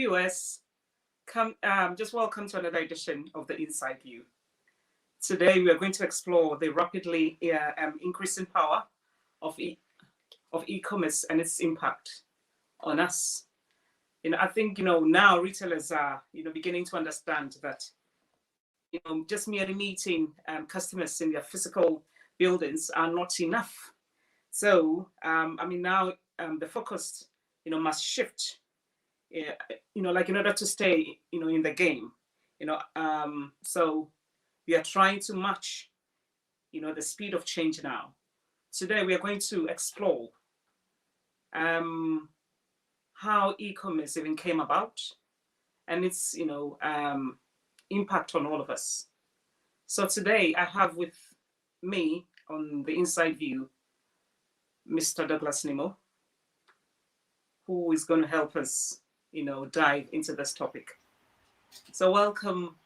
viewers, just welcome to another edition of the Inside View. Today we are going to explore the rapidly increasing power of e-commerce and its impact on us. I think now retailers are beginning to understand that just merely meeting customers in their physical buildings are not enough. So now the focus must shift. Like in order to stay in the game. So we are trying to match the speed of change now. Today we are going to explore how e-commerce even came about and its impact on all of us. So today I have with me on the Inside View Mr. Douglas Nemo, who is going to help us dive into this topic. So welcome,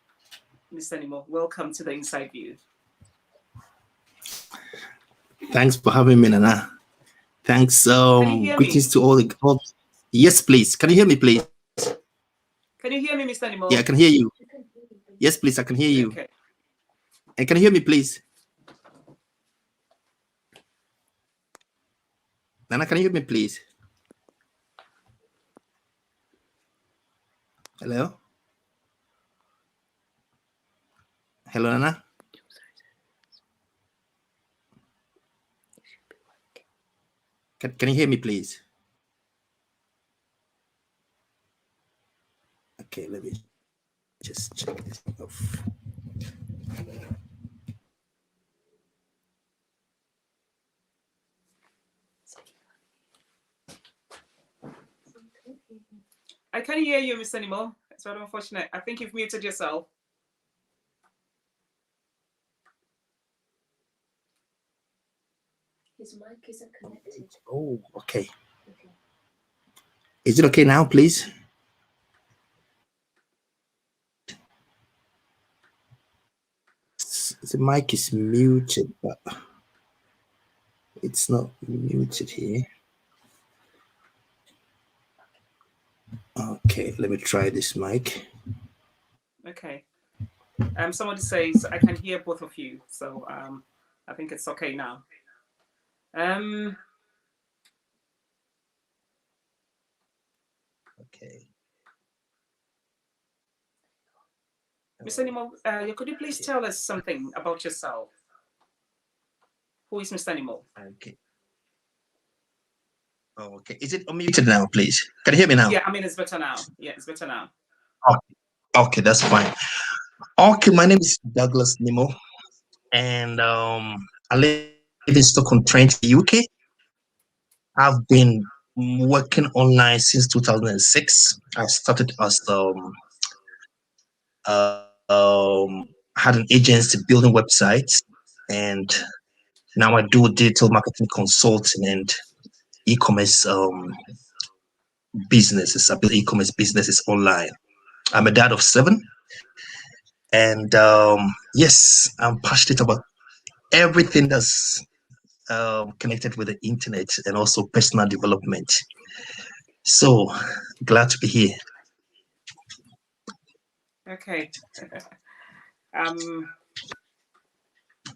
Mr. Nemo. Welcome to the Inside View. Thanks for having me, Nana. Thanks. Greetings to all. Yes, please. Can you hear me, please? Can you hear me, Mr. Nemo? Yeah, I can hear you. Yes, please. I can hear you. Okay. And can you hear me, please? Nana, can you hear me, please? Hello? Hello, Nana? Can you hear me, please? Okay, let me just check this off. I can't hear you, Mr. Nemo. It's very unfortunate. I think you've muted yourself. His mic isn't connected. Oh, okay. Is it okay now, please? The mic is muted, but it's not muted here. Okay, let me try this mic. Okay. Somebody says I can hear both of you, so I think it's okay now. Okay. Mr. Nemo, could you please tell us something about yourself? Who is Mr. Nemo? Okay. Oh, okay. Is it unmuted now, please? Can you hear me now? Yeah, it's better now. Yeah, it's better now. Okay, that's fine. Okay, my name is Douglas Nemo, and I live in Stoke-on-Trent, UK. I've been working online since 2006. I started as had an agency building websites, and now I do digital marketing consulting and e-commerce businesses. I build e-commerce businesses online. I'm a dad of 7, and yes, I'm passionate about everything that's connected with the internet and also personal development. So glad to be here. Okay.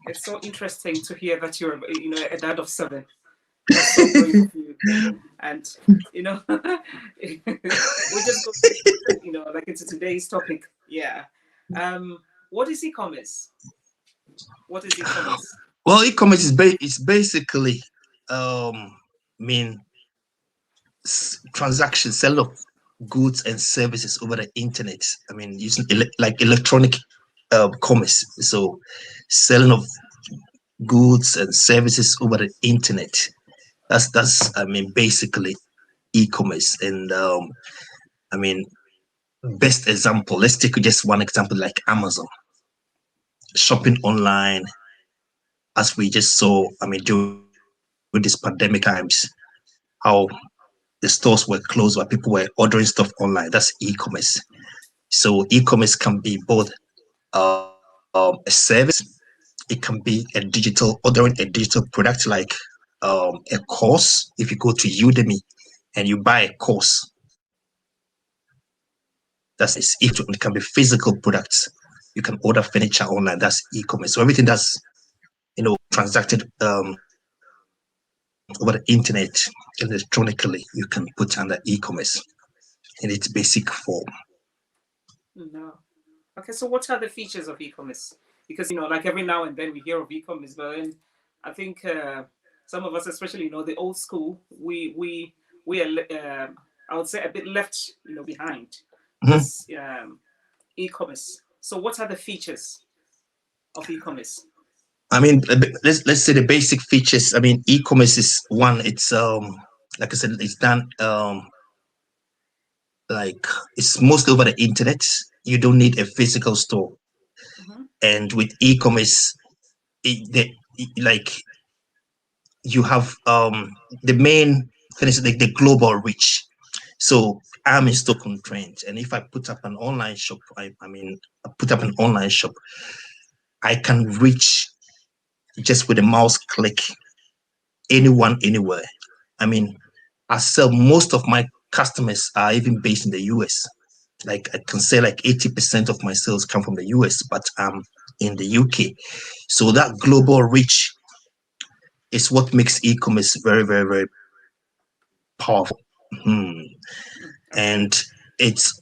It's so interesting to hear that you're a dad of 7. That's so brave of you. And we just go like into today's topic. Yeah. What is e-commerce? What is e-commerce? Well, e-commerce is basically transaction, sale of goods and services over the internet. Using like electronic commerce. So selling of goods and services over the internet. That's basically e-commerce. And best example, let's take just one example, like Amazon. Shopping online, as we just saw, during this pandemic times, how the stores were closed, but people were ordering stuff online. That's e-commerce. So e-commerce can be both a service. It can be ordering a digital product, like a course. If you go to Udemy and you buy a course, That's it can be physical products. You can order furniture online. That's e-commerce. So everything that's transacted over the internet electronically, you can put under e-commerce in its basic form. No. Okay, so what are the features of e-commerce? Because like every now and then we hear of e-commerce, but then I think some of us, especially the old school, we are I would say a bit left behind this e-commerce. So what are the features of e-commerce? I mean, let's say the basic features. I mean, e-commerce is one. It's like I said, it's done like it's mostly over the internet. You don't need a physical store. And with e-commerce, like you have the main thing is like the global reach. So I'm in Stoke-on-Trent, and if I put up an online shop, I put up an online shop, I can reach just with a mouse click anyone, anywhere. I mean, I sell, most of my customers are even based in the US. Like I can say like 80% of my sales come from the US, but I'm in the UK. So that global reach is what makes e-commerce very, very, very powerful. And it's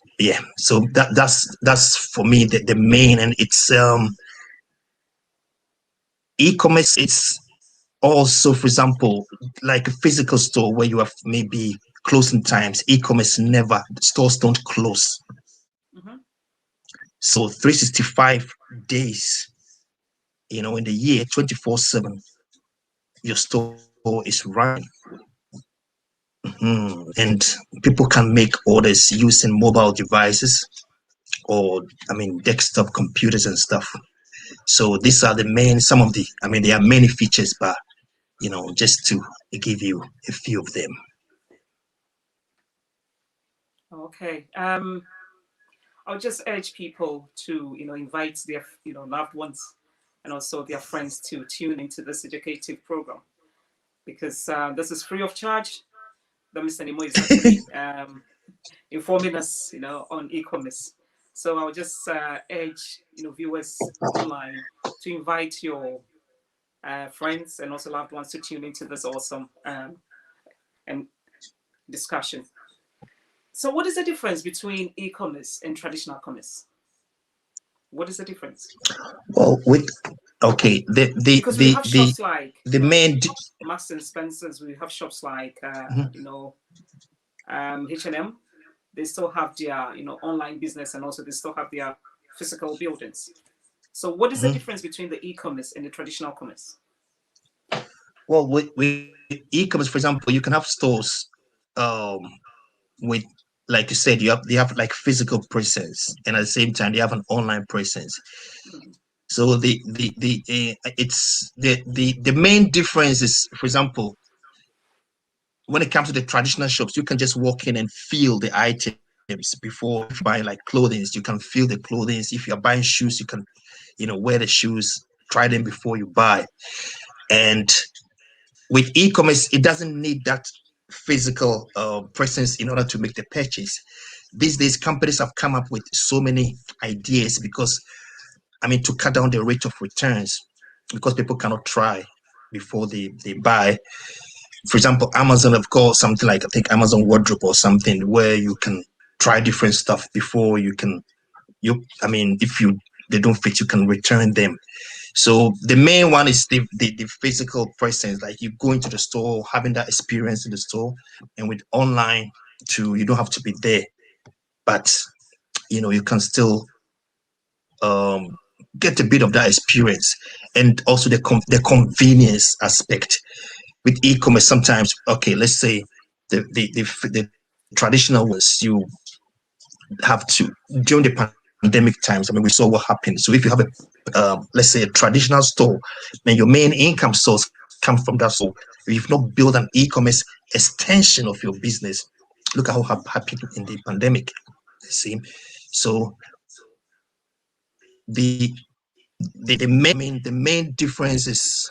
so that's for me the main, and it's e-commerce. It's also, for example, like a physical store where you have maybe closing times. E-commerce never, stores don't close. So 365 days, in the year, 24/7, your store is running. And people can make orders using mobile devices or desktop computers and stuff. So these are some of the, there are many features, but just to give you a few of them. Okay. I'll just urge people to invite their loved ones and also their friends to tune into this educative program, because this is free of charge. That Mr. Nemo is actually informing us on e-commerce. So I'll just urge viewers online to invite your friends and also loved ones to tune into this awesome and discussion. So what is the difference between e-commerce and traditional commerce? What is the difference? Well, because we have shops like main Marks and Spencers, we have shops like H&M. They still have their online business, and also they still have their physical buildings. So what is the difference between the e-commerce and the traditional commerce? Well, with e-commerce, for example, you can have stores with, like you said, they have like physical presence, and at the same time they have an online presence. So the main difference is, for example, when it comes to the traditional shops, you can just walk in and feel the items before buying, like clothing. You can feel the clothing. If you're buying shoes, you can wear the shoes, try them before you buy. And with e-commerce, it doesn't need that physical presence in order to make the purchase. These days, companies have come up with so many ideas because, to cut down the rate of returns, because people cannot try before they buy. For example, Amazon have got something like, I think, Amazon Wardrobe or something, where you can try different stuff before if they don't fit, you can return them. So the main one is the physical presence, like you go into the store, having that experience in the store. And with online too, you don't have to be there, but you can still get a bit of that experience, and also the convenience aspect. With e-commerce, sometimes, okay, let's say the traditional ones, you have to, during the pandemic times, we saw what happened. So if you have let's say a traditional store, then your main income source comes from that store. If you've not built an e-commerce extension of your business, look at how happened in the pandemic. See, so the main difference is,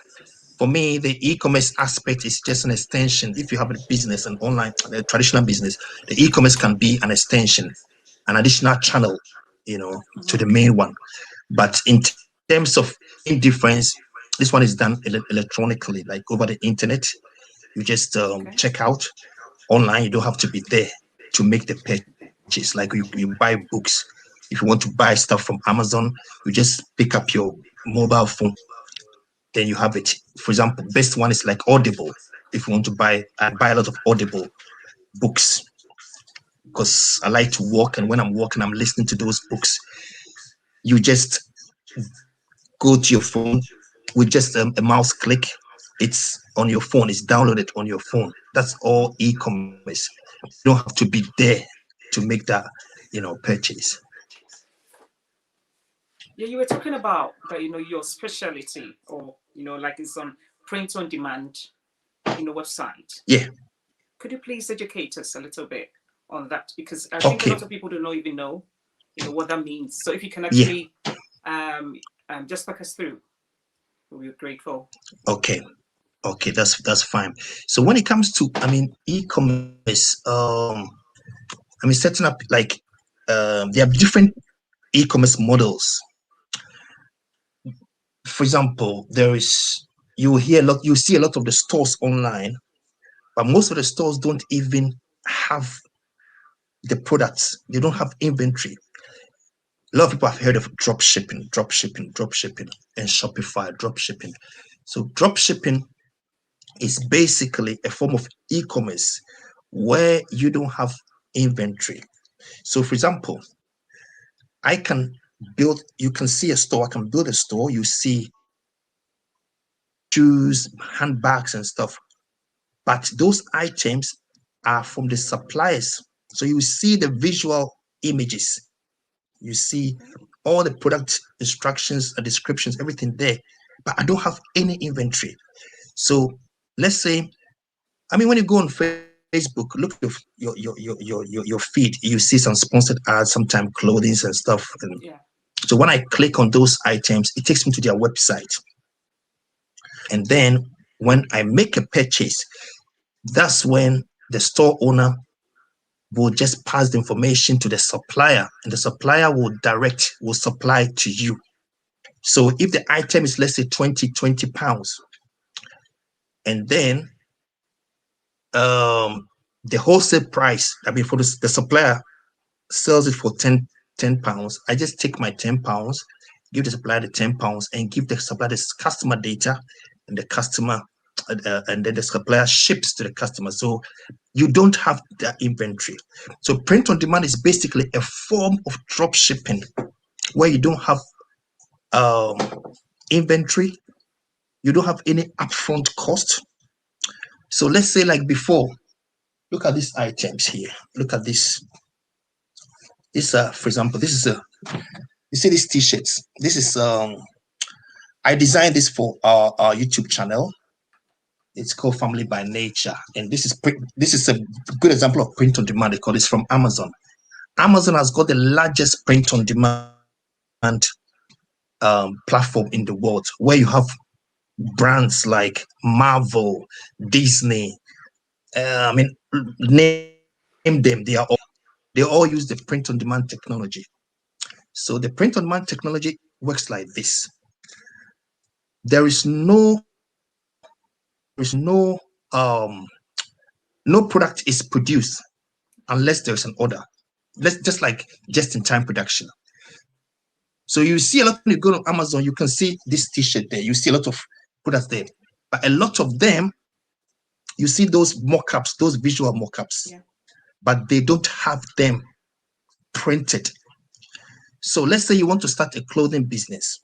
for me, the e-commerce aspect is just an extension. If you have a business, an online, a traditional business, the e-commerce can be an extension. an additional channel, to the main one. But in terms of main difference, this one is done electronically, like over the internet. You just check out online. You don't have to be there to make the purchase. Like you buy books. If you want to buy stuff from Amazon, you just pick up your mobile phone, then you have it. For example, best one is like Audible. If you want to buy, I buy a lot of Audible books because I like to walk, and when I'm walking, I'm listening to those books. You just go to your phone with just a mouse click. It's on your phone. It's downloaded on your phone. That's all e-commerce. You don't have to be there to make that, purchase. Yeah, you were talking about that, your specialty, or like it's on print on demand, website. Yeah. Could you please educate us a little bit on that? Because I think a lot of people do not even know, what that means. So if you can actually just talk us through, we're grateful. Okay, that's fine. So when it comes to, e-commerce, setting up like there are different e-commerce models. For example, you see a lot of the stores online, but most of the stores don't even have the products. They don't have inventory. A lot of people have heard of drop shipping, and Shopify drop shipping. So drop shipping is basically a form of e-commerce where you don't have inventory. So for example, you can see a store, I can build a store, you see shoes, handbags and stuff, but those items are from the suppliers. So you see the visual images, you see all the product instructions and descriptions, everything there, but I don't have any inventory. So let's say, when you go on Facebook, look at your feed, you see some sponsored ads, sometimes clothing and stuff. And so when I click on those items, it takes me to their website. And then when I make a purchase, that's when the store owner will just pass the information to the supplier, and the supplier will supply to you. So if the item is, let's say, 20 pounds, and then the wholesale price, for the supplier sells it for 10 pounds, I just take my 10 pounds, give the supplier the 10 pounds, and give the supplier the customer data, and the customer, and then the supplier ships to the customer. So you don't have that inventory. So print on demand is basically a form of drop shipping where you don't have inventory, you don't have any upfront cost. So let's say, like before, look at these items here. Look at this. This, for example, this is you see these t-shirts. This is I designed this for our YouTube channel. It's called Family by Nature, and this is a good example of print on demand. They call this from Amazon. Amazon has got the largest print on demand platform in the world, where you have brands like Marvel, Disney. Name them. They all use the print on demand technology. So the print on demand technology works like this. There is no product is produced unless there's an order. Just like just-in-time production. So you see a lot, when you go to Amazon, you can see this t-shirt there. You see a lot of products there, but a lot of them, you see those mock-ups, those visual mock-ups, but they don't have them printed. So let's say you want to start a clothing business.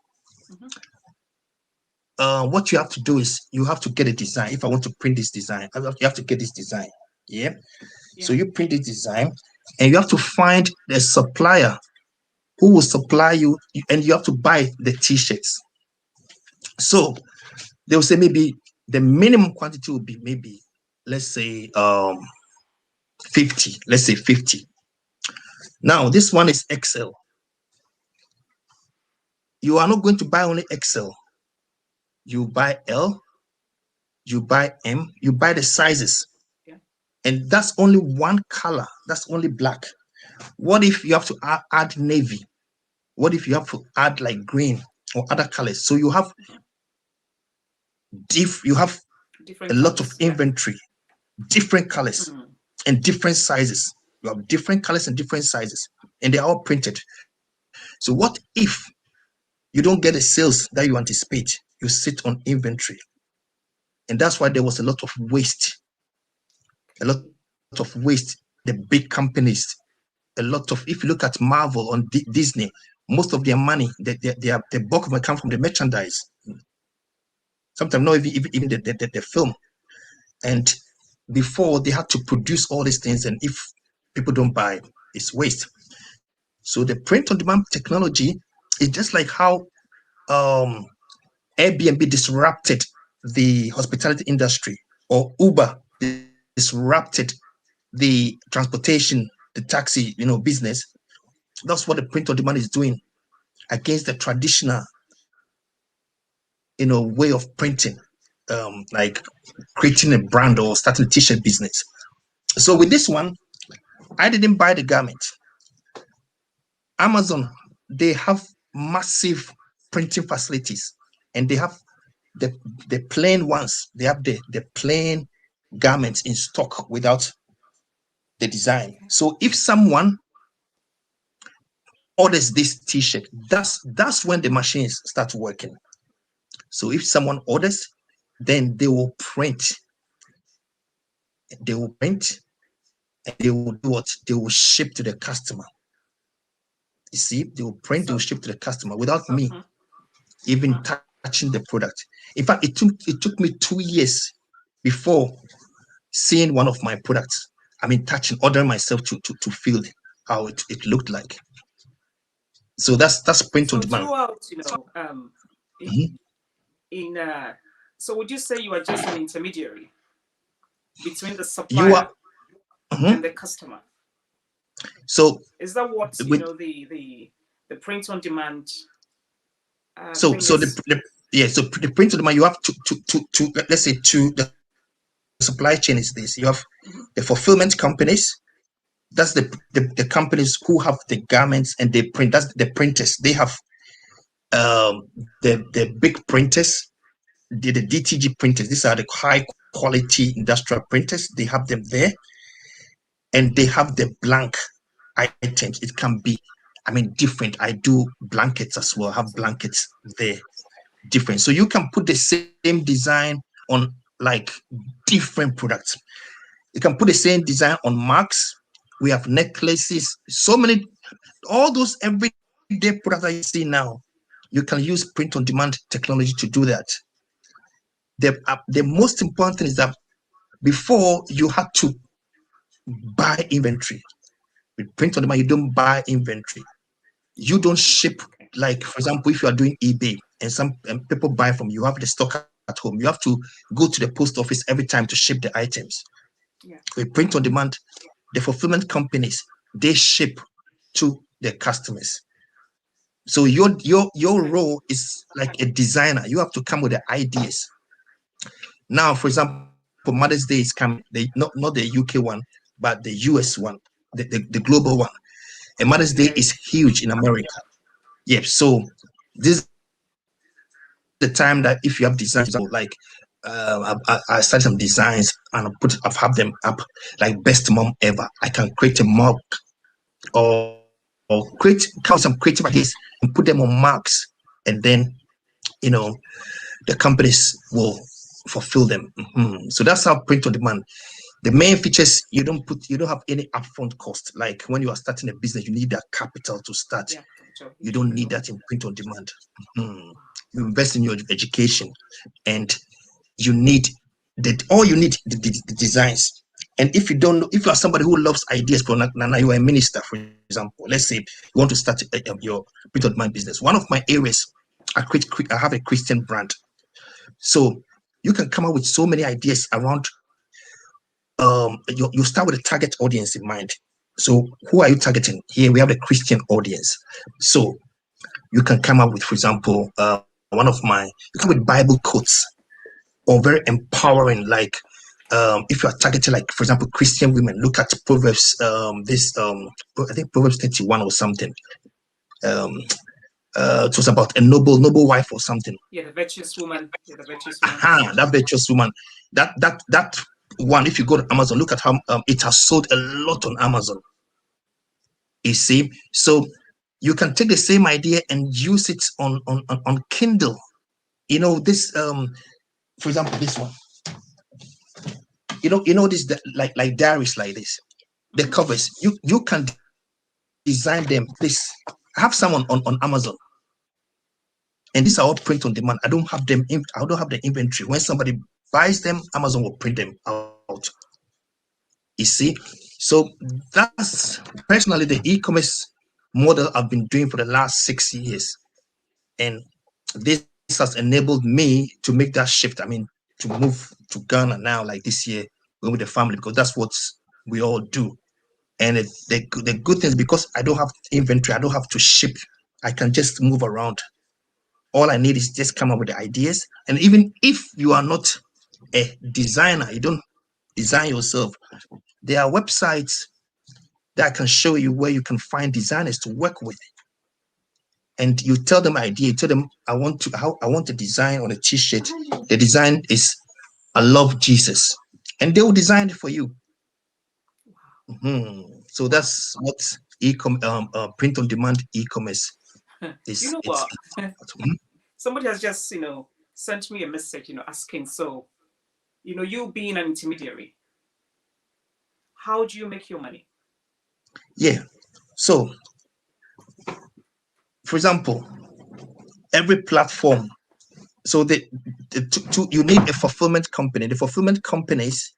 What you have to do is you have to get a design. If I want to print this design, you have to get this design. So you print this design, and you have to find the supplier who will supply you, and you have to buy the t-shirts. So they will say maybe the minimum quantity will be maybe, let's say 50. Let's say 50. Now this one is XL. You are not going to buy only XL. You buy L, you buy M, you buy the sizes. And that's only one color. That's only black. What if you have to add navy? What if you have to add like green or other colors? So you have a Different lot of colors. Yeah. inventory, different colors and different sizes. You have different colors and different sizes, and they're all printed. So what if you don't get the sales that you anticipate? You sit on inventory, and that's why there was a lot of waste. A lot of waste. The big companies, a lot of. If you look at Marvel on Disney, most of their money, the bulk of it come from the merchandise. Sometimes not even the film. And before they had to produce all these things, and if people don't buy, it's waste. So the print-on-demand technology is just like how Airbnb disrupted the hospitality industry, or Uber disrupted the transportation, the taxi, business. That's what the print-on-demand is doing against the traditional, way of printing, like creating a brand or starting a t-shirt business. So with this one, I didn't buy the garment. Amazon, they have massive printing facilities, and they have the plain ones. They have the plain garments in stock without the design. So if someone orders this t-shirt, that's when the machines start working. So if someone orders, then they will print. They will print, and they will do what? They will ship to the customer. You see, they will print, they will ship to the customer without me even touching the product. In fact, it took me 2 years before seeing one of my products. I mean, ordering myself to feel how it looked like. So that's print on demand. Throughout, so would you say you are just an intermediary between the supplier and the customer? So is that what the print on demand? So the print on demand, you have to let's say the supply chain is this. You have the fulfillment companies. That's the companies who have the garments and they print. That's the printers. They have the big printers, the DTG printers. These are the high quality industrial printers. They have them there, and they have the blank items. It can be, different. I do blankets as well. I have blankets there, different. So you can put the same design on like different products. You can put the same design on marks. We have necklaces, so many, all those everyday products that you see now. You can use print on demand technology to do that. The most important thing is that before you had to buy inventory. With print on demand, you don't buy inventory. You don't ship. Like, for example, if you are doing eBay and people buy from you, have the stock at home. You have to go to the post office every time to ship the items. With print on demand, the fulfillment companies, they ship to the customers. So your role is like a designer. You have to come with the ideas. Now, for example, Mother's Day is coming. Not the UK one, but the US one, the global one. And Mother's Day is huge in America. Yeah. So this is the time that if you have designs, like I started some designs and I've had them up, like best mom ever. I can create a mug or create some creative ideas and put them on marks, and then the companies will fulfill them. So that's how print on demand. The main features, you don't have any upfront cost. Like when you are starting a business, you need that capital to start. You don't need that in print on demand. You invest in your education, and you need the designs. And if you don't know, if you are somebody who loves ideas, but now you are a minister, for example, let's say you want to start your print on demand business. One of my areas, I have a Christian brand. So you can come up with so many ideas around. You start with a target audience in mind. So who are you targeting? Here we have the Christian audience. So you can come up with, for example, you come with Bible quotes or very empowering, like if you are targeting, like for example, Christian women, look at Proverbs. I think Proverbs 31 or something. It was about a noble wife or something. Yeah, the virtuous woman. Yeah, the virtuous woman. That virtuous woman. That one. If you go to Amazon, look at how it has sold a lot on Amazon. You see, so you can take the same idea and use it on Kindle. You know this. For example, this one. You know this, like diaries like this. The covers. You can design them. This. I have some on Amazon. And these are all print on demand. I don't have them. I don't have the inventory. When somebody buys them, Amazon will print them out. You see, so that's personally the e-commerce model I've been doing for the last 6 years, and this has enabled me to make that shift. I mean, to move to Ghana now, like this year, with the family, because that's what we all do. And the good thing is, because I don't have inventory, I don't have to ship. I can just move around. All I need is just come up with the ideas. And even if you are not a designer, you don't design yourself, there are websites that can show you where you can find designers to work with. And you tell them idea, you tell them I want to design on a t-shirt. The design is I love Jesus. And they will design it for you. So that's what print on demand e-commerce is. You know what? Somebody has just, sent me a message, asking, so, you being an intermediary, how do you make your money? Yeah. So, for example, every platform. So you need a fulfillment company. The fulfillment companies,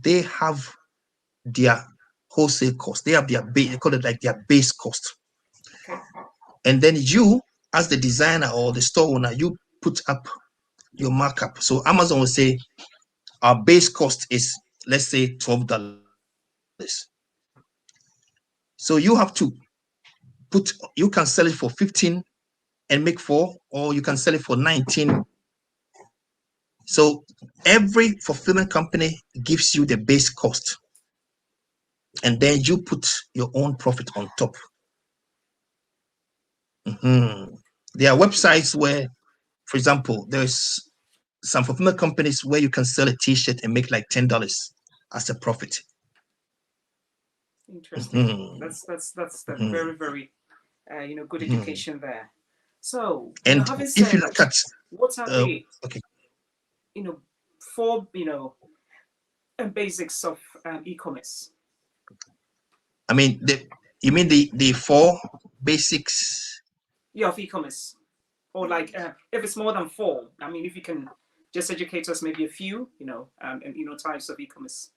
they have their wholesale cost. They have their base. They call it like their base cost. Okay. And then you, as the designer or the store owner, you put up your markup. So Amazon will say our base cost is, let's say, $12. So you have to you can sell it for 15 and make 4, or you can sell it for 19. So every fulfillment company gives you the base cost, and then you put your own profit on top. There are websites where, for example, there's some fulfillment companies where you can sell a t-shirt and make like $10 as a profit. Interesting. That's very, very good education there. So, and having if said you look at what are the okay, 4 basics of e-commerce? I mean, you mean the 4 basics? Yeah, of e-commerce, or like if it's more than 4. I mean, if you can just educate us, maybe a few, types of e-commerce.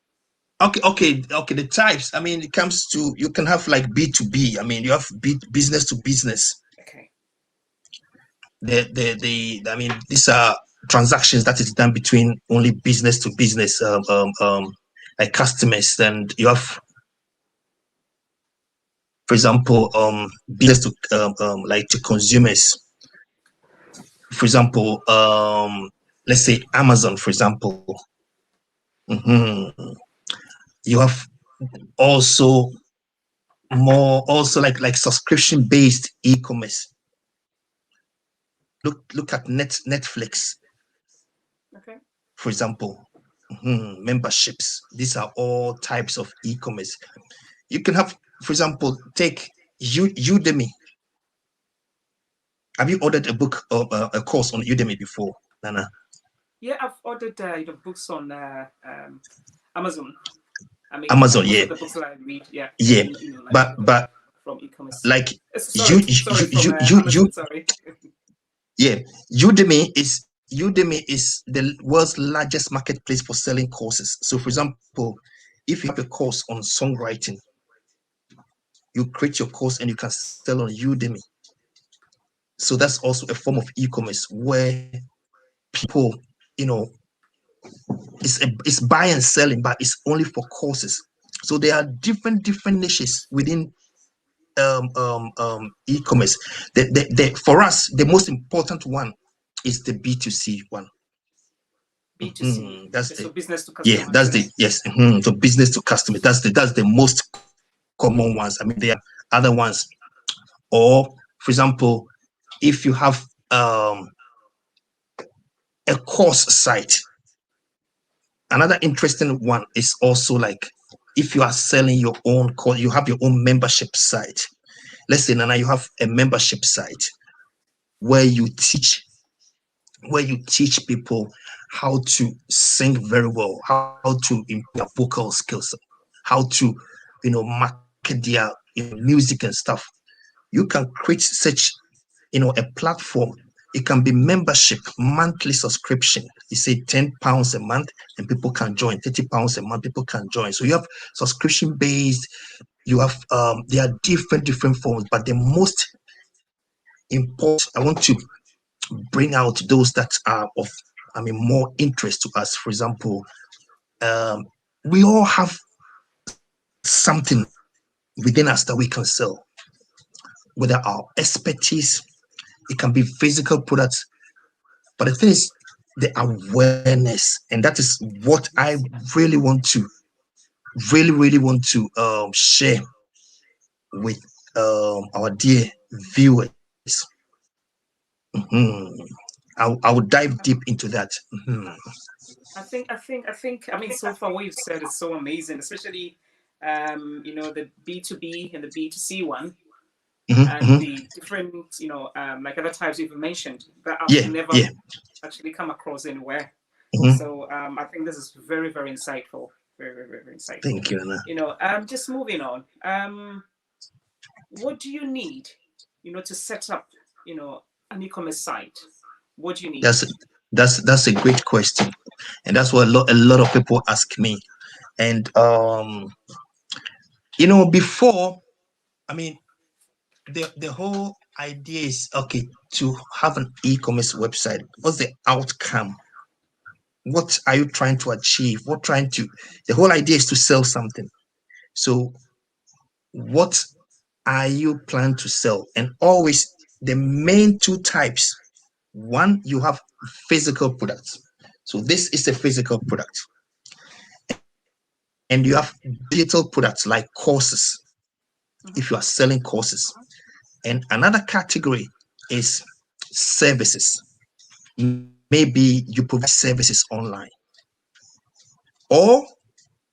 Okay. The types. I mean, it comes to, you can have like B2B. I mean, you have business to business. Okay. I mean, these are transactions that is done between only business to business, like customers. And you have, for example, business to like to consumers. For example, let's say Amazon, for example. You have also like subscription based e-commerce. Look at Netflix. Okay. For example, memberships. These are all types of e-commerce. You can have, for example, take Udemy. Have you ordered a book or a course on Udemy before, Nana? Yeah, I've ordered books on Amazon. I mean, Amazon, most yeah. of the books that I read, yeah. Yeah, but from e-commerce. Like sorry, Amazon, sorry. Yeah, Udemy is the world's largest marketplace for selling courses. So, for example, if you have a course on songwriting, you create your course and you can sell on Udemy. So that's also a form of e-commerce where people, it's buy and selling, but it's only for courses. So there are different niches within e-commerce. For us, the most important one is the B2C one. B2C. That's Okay, the so business to yeah. customer. That's the yes. So business to customer. That's the most common ones. I mean, there are other ones. Or, for example, if you have a course site, another interesting one is also like if you are selling your own course, you have your own membership site. Let's say now you have a membership site where you teach people how to sing very well, how to improve their vocal skills, how to market their music and stuff. You can create such a platform. It can be membership, monthly subscription. You say £10 a month and people can join, £30 a month, people can join. So you have subscription based, you have there are different forms, but the most important, I want to bring out those that are of more interest to us. For example, we all have something within us that we can sell, whether our expertise, it can be physical products. But the thing is, the awareness, and that is what I really really want to share with our dear viewers. I will dive deep into that. I mean, so far what you've said is so amazing, especially the B2B and the B2C one, and the different, like other types you've mentioned that I've never actually come across anywhere. So I think this is very, very insightful. Very insightful. Thank you, Anna. Just moving on. What do you need, to set up, an e-commerce site? What do you need? That's a great question, and that's what a lot of people ask me. And before, I mean, the whole idea is okay to have an e-commerce website. What's the outcome? What are you trying to achieve? The whole idea is to sell something. So what are you planning to sell? And always the main two types. One, you have physical products. So this is a physical product. And you have digital products like courses, if you are selling courses. And another category is services. Maybe you provide services online. Or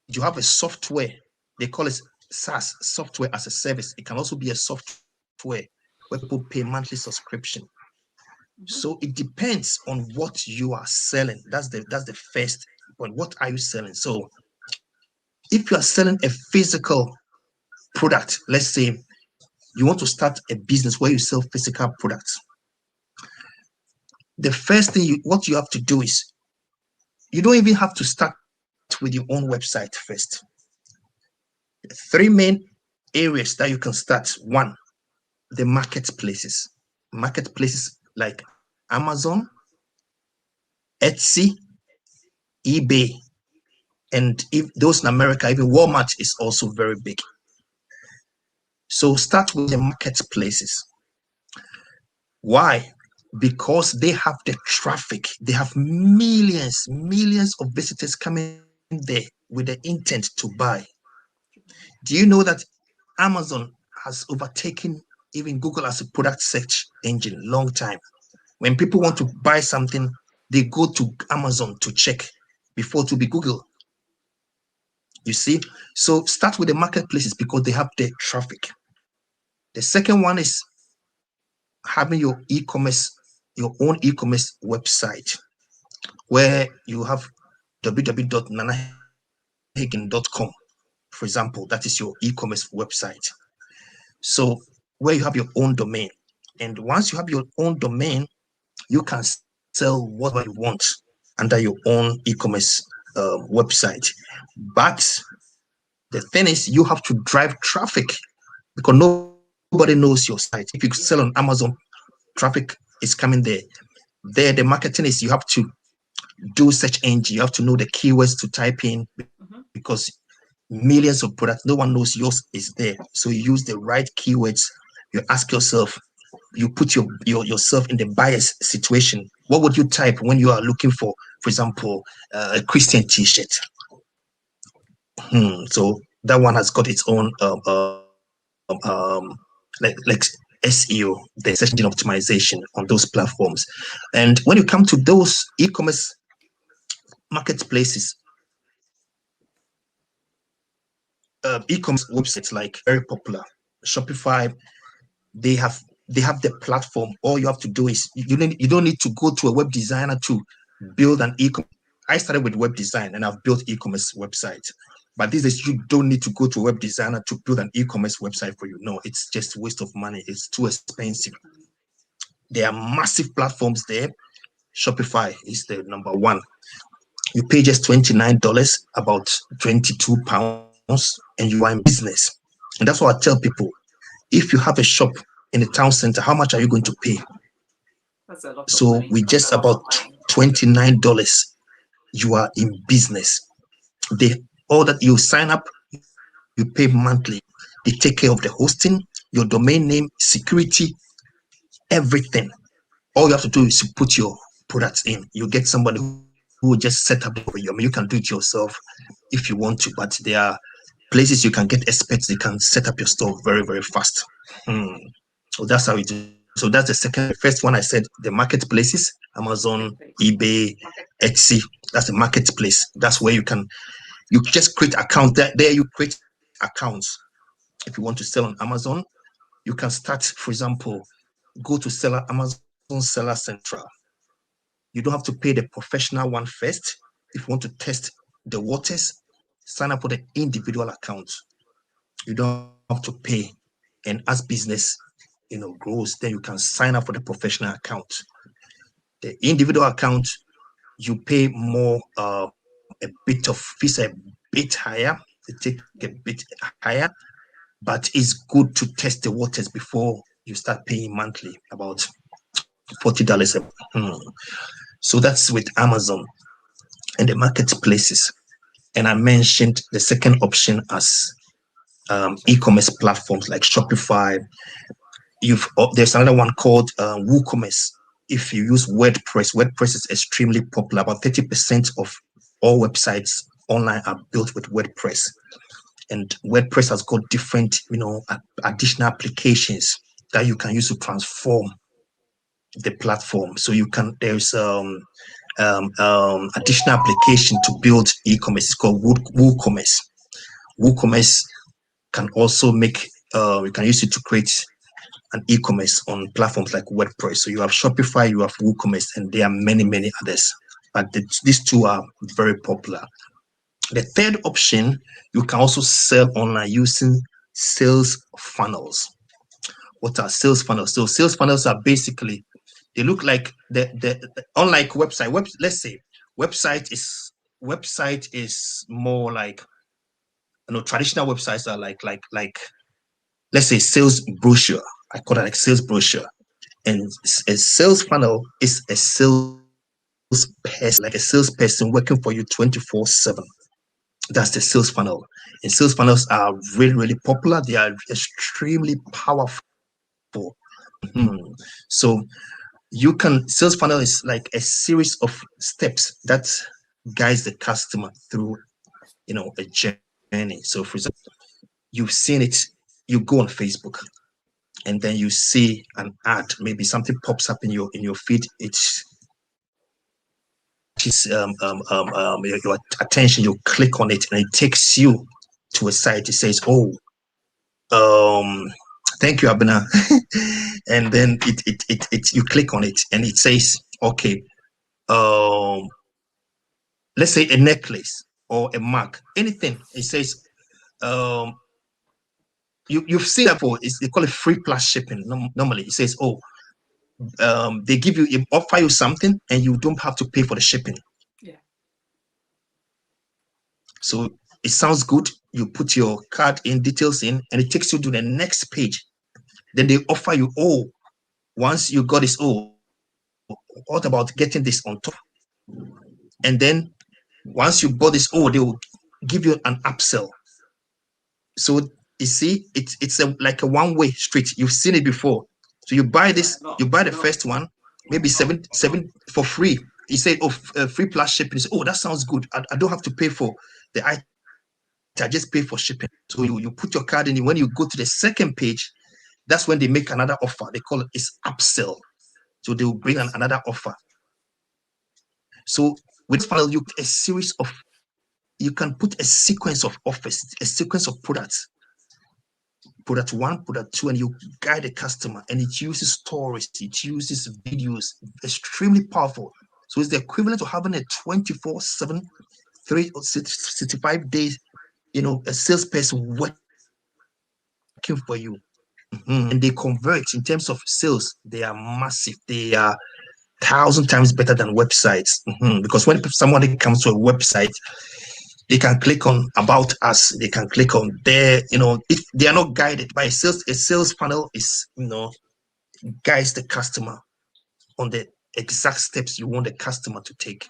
you have a software, they call it SaaS, software as a service. It can also be a software where people pay monthly subscription. So it depends on what you are selling. That's the first point. What are you selling? So if you are selling a physical product, let's say you want to start a business where you sell physical products, the first thing what you have to do is you don't even have to start with your own website first. Three main areas that you can start. One, the marketplaces like Amazon, Etsy, eBay, and if those in America, even Walmart is also very big. So start with the marketplaces. Why? Because they have the traffic. They have millions of visitors coming there with the intent to buy. Do you know that Amazon has overtaken even Google as a product search engine long time? When people want to buy something, they go to Amazon to check before to be Google. You see? So start with the marketplaces because they have the traffic. The second one is having your own e-commerce website where you have www.nanahagen.com, for example. That is your e-commerce website. So where you have your own domain. And once you have your own domain, you can sell whatever you want under your own e-commerce website. But the thing is, you have to drive traffic because nobody knows your site. If you sell on Amazon, traffic is coming there. There, the marketing is you have to do search engine. You have to know the keywords to type in because millions of products, no one knows yours is there. So you use the right keywords. You ask yourself, you put yourself in the buyer's situation. What would you type when you are looking for for example, a Christian T-shirt. So that one has got its own like SEO, the search engine optimization on those platforms. And when you come to those e-commerce marketplaces, e-commerce websites like very popular, Shopify, they have the platform. All you have to do is you don't need to go to a web designer to build an e-commerce. I started with web design and I've built e-commerce websites. But these days, you don't need to go to a web designer to build an e-commerce website for you. No, it's just a waste of money. It's too expensive. There are massive platforms there. Shopify is the number one. You pay just $29, about £22, and you are in business. And that's what I tell people. If you have a shop in a town center, how much are you going to pay? That's a lot of So money. with just about $29, you are in business. All that you sign up, you pay monthly. They take care of the hosting, your domain name, security, everything. All you have to do is to put your products in. You get somebody who will just set up for you. I mean, you can do it yourself if you want to, but there are places you can get experts. They can set up your store very, very fast. So that's how we do. So that's the second. The first one I said, the marketplaces, Amazon, eBay, Etsy. That's the marketplace. That's where you just create account. There you create accounts. If you want to sell on Amazon, you can start, for example, go to Amazon Seller Central. You don't have to pay the professional one first. If you want to test the waters, sign up for the individual account. You don't have to pay. And as business, grows, then you can sign up for the professional account. The individual account, you pay more, a bit of fees, a bit higher. They take a bit higher, but it's good to test the waters before you start paying monthly, about $40. So that's with Amazon and the marketplaces. And I mentioned the second option as e-commerce platforms like Shopify. There's another one called WooCommerce. If you use WordPress is extremely popular. About 30% of all websites online are built with WordPress. And WordPress has got different, additional applications that you can use to transform the platform. So there's additional application to build e-commerce. It's called WooCommerce. WooCommerce can also you can use it to create an e-commerce on platforms like WordPress. So you have Shopify, you have WooCommerce, and there are many, many others. But these two are very popular. The third option, you can also sell online using sales funnels. What are sales funnels? So sales funnels are basically, they look like unlike website. Let's say website is more like, traditional websites are like let's say sales brochure. I call it like sales brochure. And a sales funnel is a sales person, like a salesperson working for you 24/7. That's the sales funnel. And sales funnels are really, really popular. They are extremely powerful. So sales funnel is like a series of steps that guides the customer through, a journey. So for example, you've seen it, you go on Facebook and then you see an ad, maybe something pops up in your feed. It's your attention, you click on it and it takes you to a site. It says, thank you, Abena. And then you click on it and it says, okay, let's say a necklace or a mug, anything. It says, you've seen that before. They call it free plus shipping. Normally it says, they offer you something and you don't have to pay for the shipping. Yeah. So it sounds good. You put your card details in and it takes you to the next page. Then they offer you, once you got this, what about getting this on top? And then once you bought this, they will give you an upsell. So you see, it's like a one-way street. You've seen it before. So you buy this, you buy the first one, maybe seven for free. you say, oh, free plus shipping. You say, oh, that sounds good. I don't have to pay for the item. I just pay for shipping. So you put your card in. When you go to the second page, that's when they make another offer. They call it upsell. So they will bring another offer. So with this funnel, you can put a sequence of offers, a sequence of products. Product 1, product 2, and you guide the customer, and it uses stories, it uses videos, extremely powerful. So it's the equivalent of having a 24/7, 365 days, a salesperson working for you. And they convert in terms of sales. They are massive. They are 1,000 times better than websites. Because when somebody comes to a website, they can click on about us. They can click on there. If they are not guided by a sales funnel is, guides the customer on the exact steps you want the customer to take.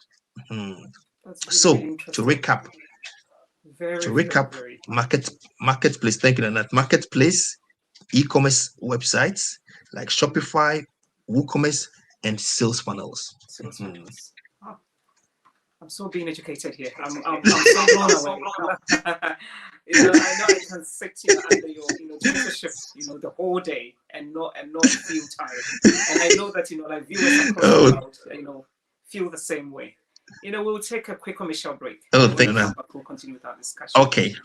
So to recap, very. Marketplace. Thank you, Nana. Marketplace, e-commerce websites like Shopify, WooCommerce, and sales funnels. Oh, I'm so being educated here. I'm so blown away. I know I can sit under your tutorship, the whole day and not feel tired. And I know that like viewers across the world, feel the same way. We'll take a quick commercial break. Thank you, Nana. We'll continue with our discussion. Okay,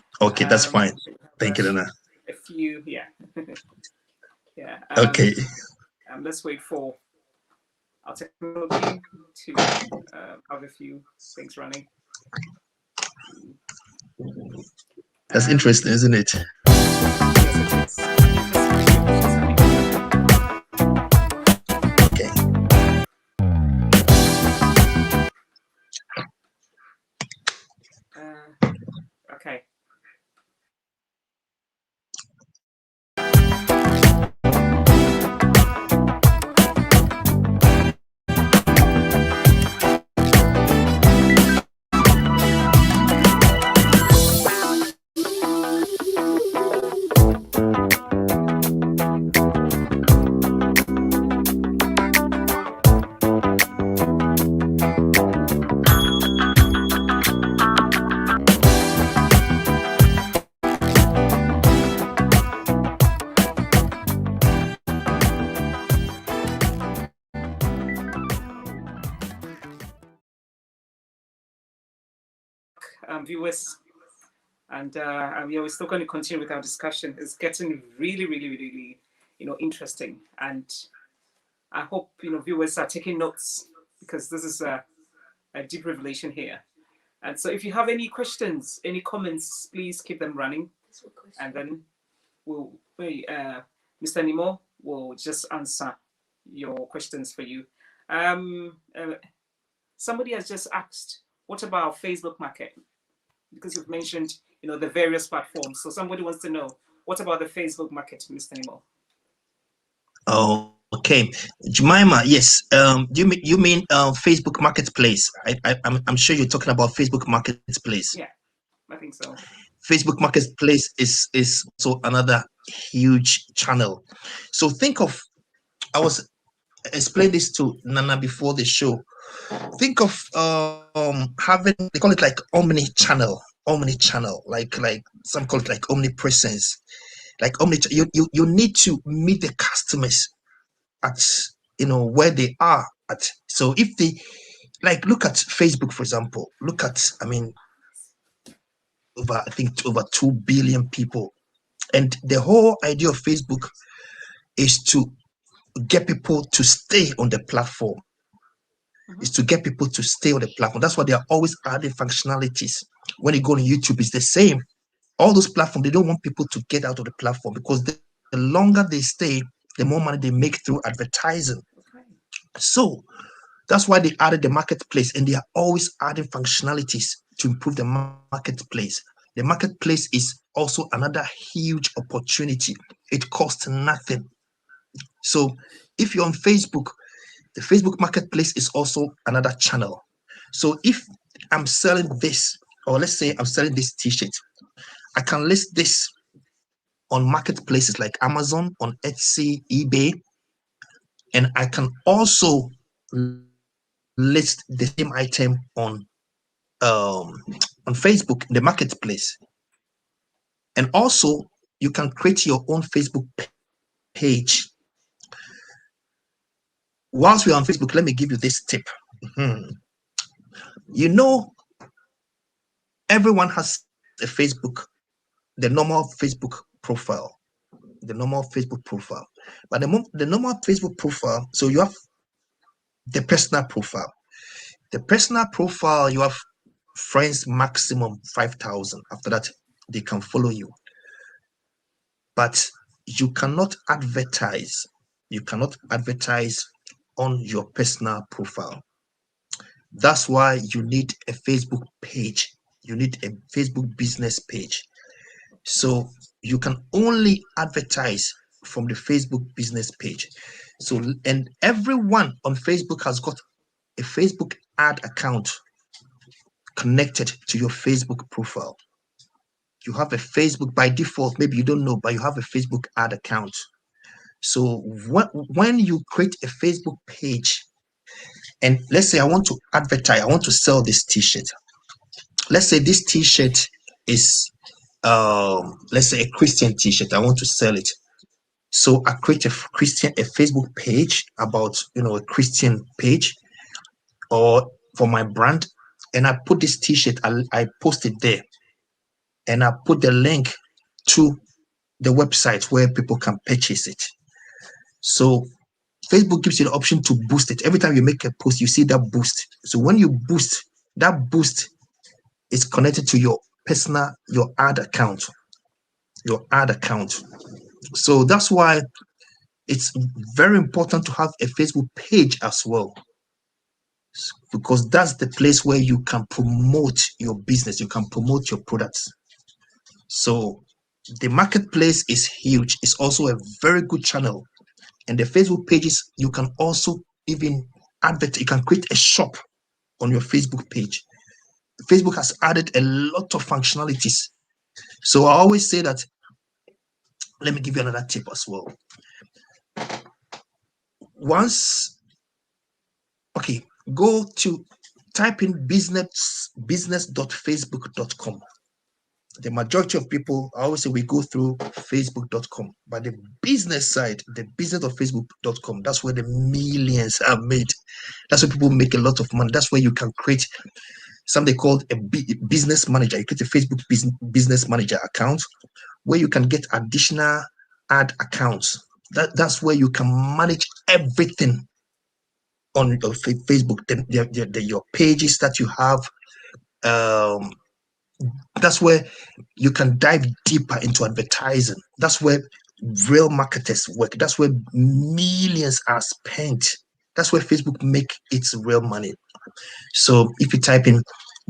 that's fine. Thank you, Nana. A few, yeah. Okay. Let's wait for our technology to have a few things running. That's interesting, isn't it? Yes, Okay. Okay. Viewers, and we're still going to continue with our discussion. It's getting really interesting, and I hope viewers are taking notes, because this is a deep revelation here. And so if you have any questions, any comments, please keep them running, and then Mr. Nemo will just answer your questions for you. Somebody has just asked, what about Facebook Market? Because you've mentioned, the various platforms. So somebody wants to know, what about the Facebook Market, Mr. Nemo? Oh, okay. Jemima, yes. You mean Facebook Marketplace? I'm sure you're talking about Facebook Marketplace. Yeah, I think so. Facebook Marketplace is also another huge channel. So think of, I was explaining this to Nana before the show. Think of having, they call it like omni-channel, like some call it like omnipresence, like you need to meet the customers at where they are at. So if they look at Facebook, for example, I think over 2 billion people, and the whole idea of Facebook is to get people to stay on the platform. Is to get people to stay on the platform. That's why they are always adding functionalities. When you go on YouTube, it's the same. All those platforms, they don't want people to get out of the platform, because the longer they stay, the more money they make through advertising. Okay. So that's why they added the marketplace, and they are always adding functionalities to improve the marketplace. The marketplace is also another huge opportunity. It costs nothing. So if you're on Facebook, the Facebook Marketplace is also another channel. So if I'm selling this, or let's say I'm selling this t-shirt, I can list this on marketplaces like Amazon, on Etsy, eBay, and I can also list the same item on Facebook in the marketplace. And also you can create your own Facebook page. Whilst we're on Facebook, let me give you this tip. You know, everyone has a Facebook, the normal Facebook profile, but the normal Facebook profile, so you have the personal profile. The personal profile, you have friends maximum 5,000. After that, they can follow you. But you cannot advertise. You cannot advertise on your personal profile. That's why you need a Facebook page. You need a Facebook business page. So you can only advertise from the Facebook business page. So, and everyone on Facebook has got a Facebook ad account connected to your Facebook profile. You have a Facebook by default, maybe you don't know, but you have a Facebook ad account. So when you create a Facebook page, and let's say I want to advertise, I want to sell this t-shirt. Let's say this t-shirt is let's say a Christian t-shirt. I want to sell it. So I create a Facebook page about, a Christian page or for my brand, and I put this t-shirt, I post it there, and I put the link to the website where people can purchase it. So Facebook gives you the option to boost it. Every time you make a post, you see that boost. So when you boost, that boost is connected to your ad account. So that's why it's very important to have a Facebook page as well, because that's the place where you can promote your business, you can promote your products. So the marketplace is huge. It's also a very good channel. And the Facebook pages, you can also even advert. You can create a shop on your Facebook page. Facebook has added a lot of functionalities. So I always say that, let me give you another tip as well. Go to type in business.facebook.com. The majority of people, I always say, we go through facebook.com, but the business side, the business of facebook.com, that's where the millions are made. That's where people make a lot of money. That's where you can create something called a business manager. You create a Facebook business manager account where you can get additional ad accounts. That's where you can manage everything on your Facebook, your pages that you have. That's where you can dive deeper into advertising. That's where real marketers work. That's where millions are spent. That's where Facebook make its real money. So if you type in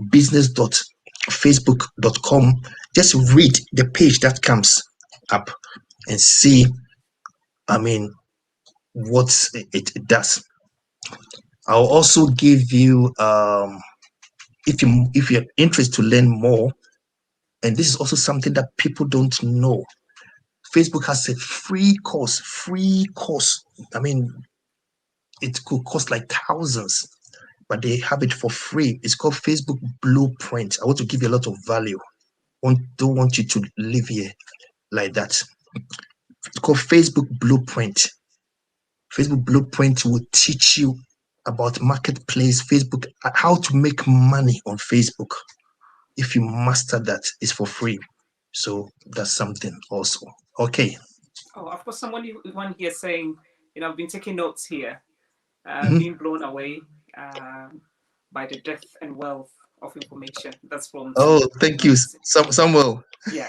business.facebook.com, just read the page that comes up and see, what it does. I'll also give you, if you're interested to learn more, and this is also something that people don't know, Facebook has a free course. It could cost like thousands, but they have it for free. It's called Facebook Blueprint. I want to give you a lot of value. Don't want you to live here like that. It's called Facebook Blueprint. Facebook Blueprint will teach you about marketplace, Facebook, how to make money on Facebook. If you master that, it's for free. So that's something also. Okay. Oh, I've got one here saying, I've been taking notes here, being blown away by the depth and wealth of information. That's from. Oh, thank you, Samuel. Yeah.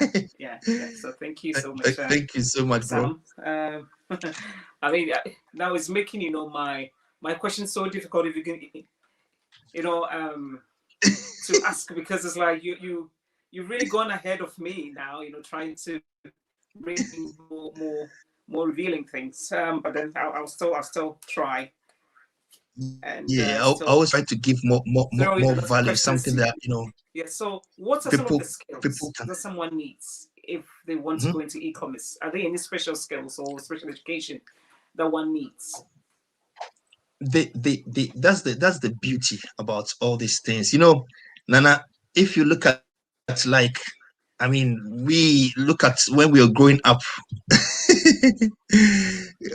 So thank you so much. Thank you so much, Sam. Now it's making my question so difficult. If you can, to ask, because it's like you've really gone ahead of me now. Trying to bring more revealing things. But then I'll still try. And I always try to give more value, something that Yeah. So, what are some of the skills that someone needs if they want to go into e-commerce? Are there any special skills or special education that one needs? that's the beauty about all these things. You know, Nana, if you look at like, I mean, we look at when we were growing up.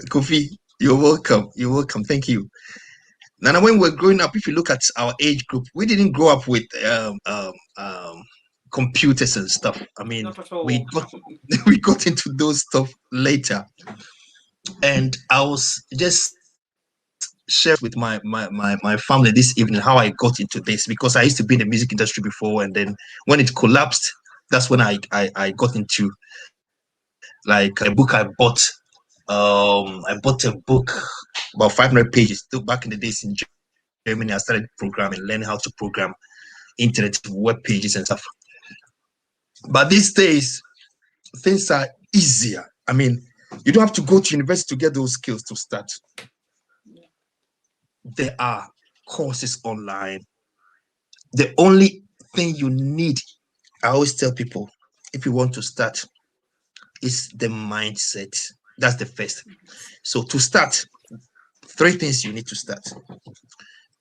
Kofi, you're welcome. You're welcome. Thank you. Nana, when we were growing up, if you look at our age group, we didn't grow up with computers and stuff. I mean, Not at all. we got we got into those stuff later. And I was just sharing with my family this evening how I got into this, because I used to be in the music industry before, and then when it collapsed, that's when I got into like a book I bought. I bought a book about 500 pages. Still back in the days in Germany, I started programming, learning how to program internet web pages and stuff. But these days, things are easier. I mean, you don't have to go to university to get those skills to start. There are courses online. The only thing you need, I always tell people, if you want to start, is the mindset. That's the first. So to start, 3 things you need to start.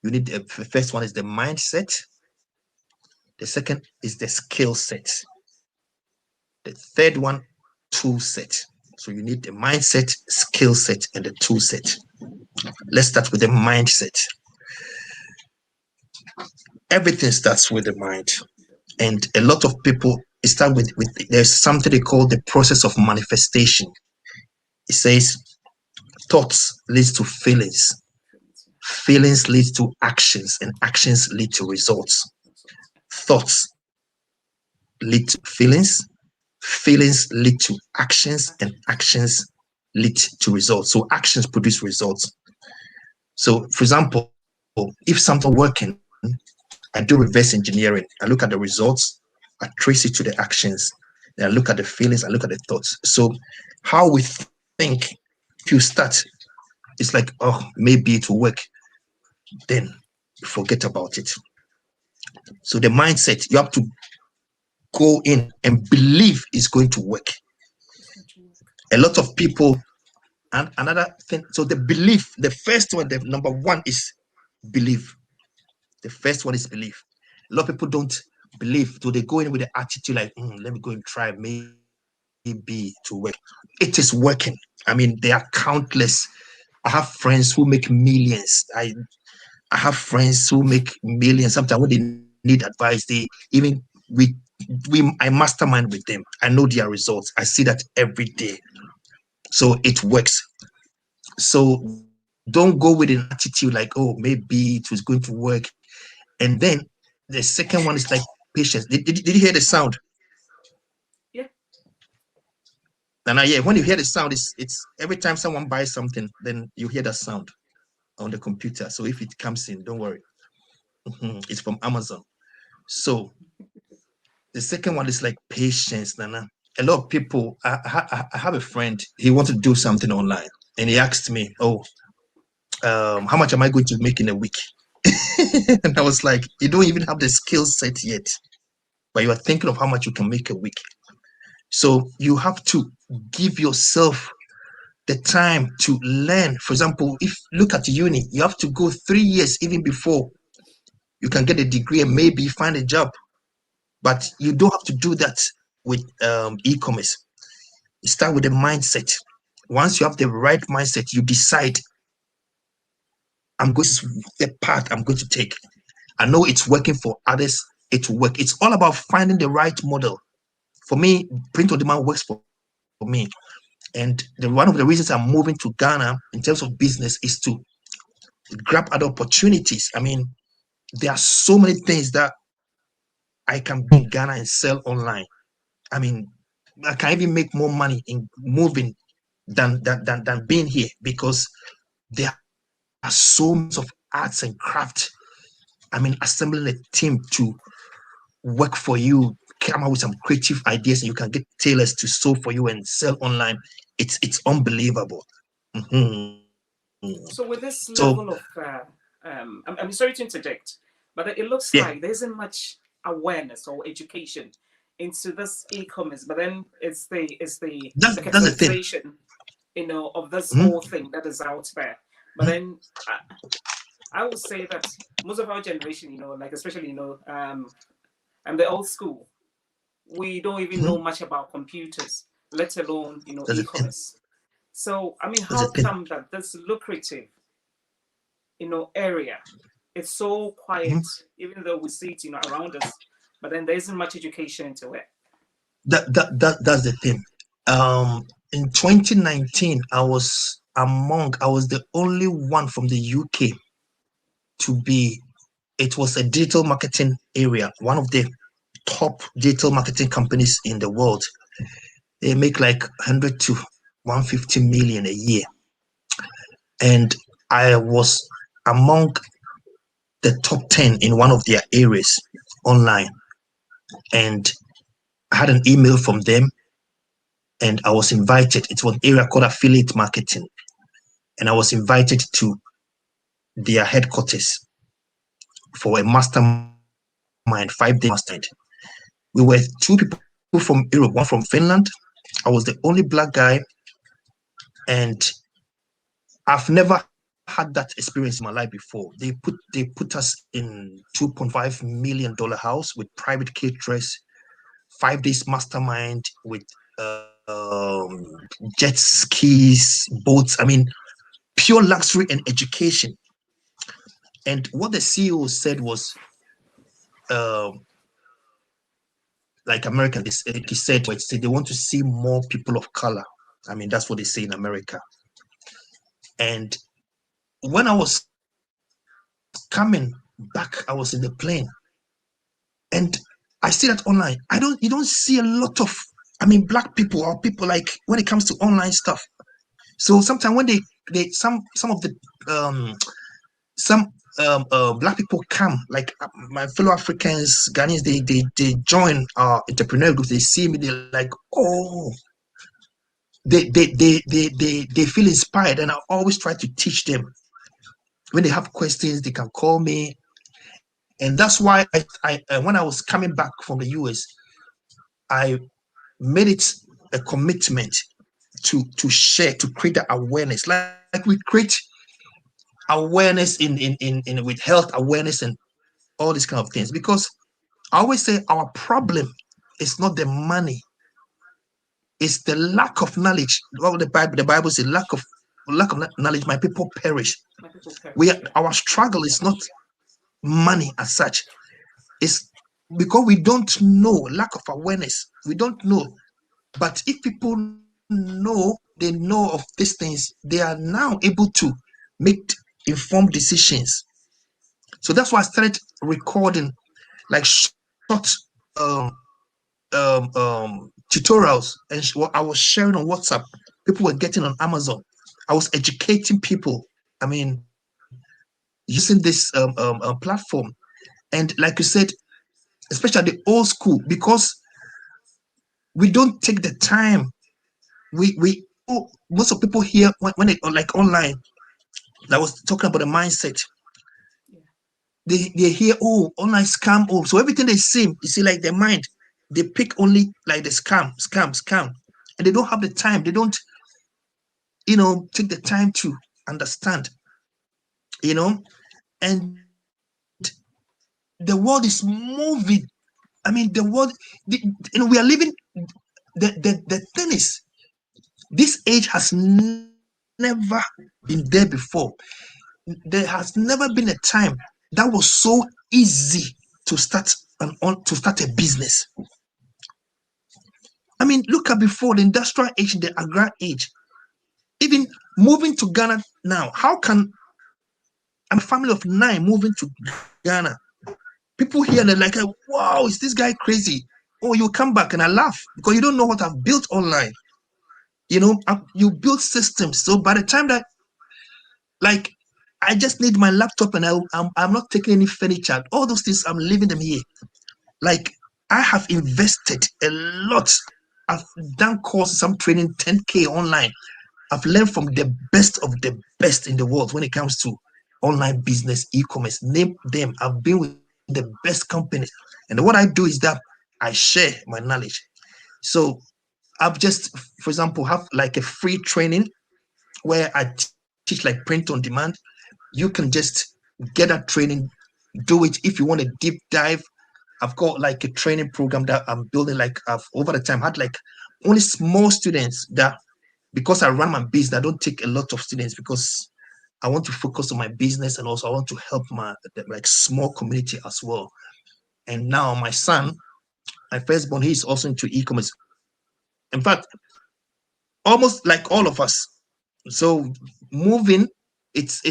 You need the first one is the mindset. The second is the skill set. The third one, tool set. So you need the mindset, skill set, and the tool set. Let's start with the mindset. Everything starts with the mind. And a lot of people start with there's something they call the process of manifestation. It says thoughts leads to feelings, feelings lead to actions, and actions lead to results. Thoughts lead to feelings, feelings lead to actions, and actions lead to results. So actions produce results. So for example, if something working, I do reverse engineering. I look at the results, I trace it to the actions, then I look at the feelings, I look at the thoughts. So how we think, if you start, it's like, oh, maybe it will work. Then forget about it. So the mindset, you have to go in and believe it's going to work. A lot of people, and another thing, so the belief, the first one, the number one is belief. The first one is belief. A lot of people don't believe, so they go in with the attitude like, let me go and try, maybe to work. It is working. I mean, there are countless. I have friends who make millions. I have friends who make millions. Sometimes when they need advice, they even I mastermind with them. I know their results. I see that every day. So it works. So don't go with an attitude like, oh, maybe it was going to work. And then the second one is like patience. Did you hear the sound? Yeah. And yeah, when you hear the sound, it's every time someone buys something, then you hear that sound on the computer. So if it comes in, don't worry. It's from Amazon. So the second one is like patience, Nana. A lot of people, I have a friend, he wanted to do something online, and he asked me, oh, how much am I going to make in a week? And I was like, you don't even have the skill set yet, but you are thinking of how much you can make a week. So you have to give yourself the time to learn. For example, if look at uni, you have to go 3 years even before you can get a degree and maybe find a job. But you don't have to do that with e-commerce. You start with the mindset. Once you have the right mindset, you decide, I'm going to the path I'm going to take. I know it's working for others. It will work. It's all about finding the right model. For me, print on demand works for me. And one of the reasons I'm moving to Ghana in terms of business is to grab other opportunities. I mean, there are so many things that I can be in Ghana and sell online. I mean, I can even make more money in moving than being here, because there are so much of arts and craft. I mean, assembling a team to work for you, come out with some creative ideas, and you can get tailors to sew for you and sell online. It's unbelievable. So with this So level of, I'm sorry to interject, but it looks yeah, like there isn't much awareness or education into this e-commerce. But then it's the that's the thing. categorization, of this Mhm. whole thing that is out there. But then I would say that most of our generation, like especially, and the old school, we don't even know much about computers, let alone, That's the thing. e-commerce. So, I mean, That's the how thing. come that this lucrative, area, it's so quiet, even though we see it, around us, but then there isn't much education into it. That's the thing. In 2019, I was the only one from the UK to be. It was a digital marketing area, one of the top digital marketing companies in the world. They make like 100 to 150 million a year, and I was among the top 10 in one of their areas online, and I had an email from them, and I was invited. It was an area called affiliate marketing, and I was invited to their headquarters for a mastermind, 5-day mastermind. We were 2 people from Europe, one from Finland. I was the only black guy, and I've never had that experience in my life before. They put us in $2.5 million house with private caterers, 5 days mastermind with jet skis, boats. I mean, pure luxury and education. And what the CEO said was, like America, he said they want to see more people of color. I mean, that's what they say in America. And when I was coming back, I was in the plane, and I see that online. You don't see a lot of, I mean, black people or people like when it comes to online stuff. So sometimes when some of the some black people come, like my fellow Africans, Ghanaians, they join our entrepreneur groups. They see me, they're like, oh, they feel inspired, and I always try to teach them. When they have questions, they can call me, and that's why I when I was coming back from the US, I made it a commitment to share, to create the awareness, like we create awareness in with health awareness and all these kind of things. Because I always say our problem is not the money, it's the lack of knowledge. What the Bible says, lack of knowledge, my people perish. Our struggle is not money as such. It's because we don't know, lack of awareness. We don't know. But if people know, they know of these things, they are now able to make informed decisions. So that's why I started recording like short tutorials, and what I was sharing on WhatsApp. People were getting on Amazon. I was educating people. I mean, using this platform, and like you said, especially the old school, because we don't take the time. Most of people here when they like online. I was talking about the mindset. They hear, oh, online scam, oh, so everything they see, you see, like their mind, they pick only like the scam, and they don't have the time. They don't, take the time to understand, and the world is moving. I mean, the world, we are living. The thing is, this age has never been there before. There has never been a time that was so easy to start a business. I mean, look at before the industrial age, the agri age, even moving to Ghana now. How can a family of 9 moving to Ghana? People here, they're like, wow, is this guy crazy? Oh, you come back, and I laugh because you don't know what I've built online. You build systems. So by the time that, like, I just need my laptop, and I'm not taking any furniture. All those things, I'm leaving them here. Like, I have invested a lot. I've done courses, I'm training 10K online. I've learned from the best of the best in the world when it comes to online business, e-commerce. Name them. I've been with the best companies. And what I do is that I share my knowledge. So I've just, for example, have like a free training where I teach like print on demand, you can just get that training, do it. If you want a deep dive, I've got like a training program that I'm building. Like I've over the time had like only small students that, because I run my business, I don't take a lot of students because I want to focus on my business, and also I want to help my like small community as well. And now my son, my firstborn, he's also into e-commerce. In fact, almost like all of us. So moving, it's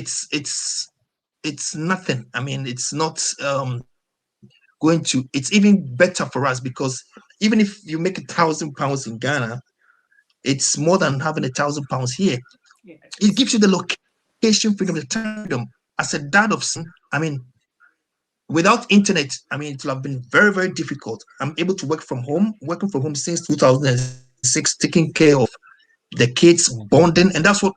nothing. I mean, it's not going to. It's even better for us because even if you make £1,000 in Ghana, it's more than having £1,000 here. Yeah, It gives you the location freedom, the time freedom. As a dad of son, I mean, without internet, I mean, it will have been very, very difficult. I'm able to work from home, working from home since 2006, taking care of the kids, bonding, and that's what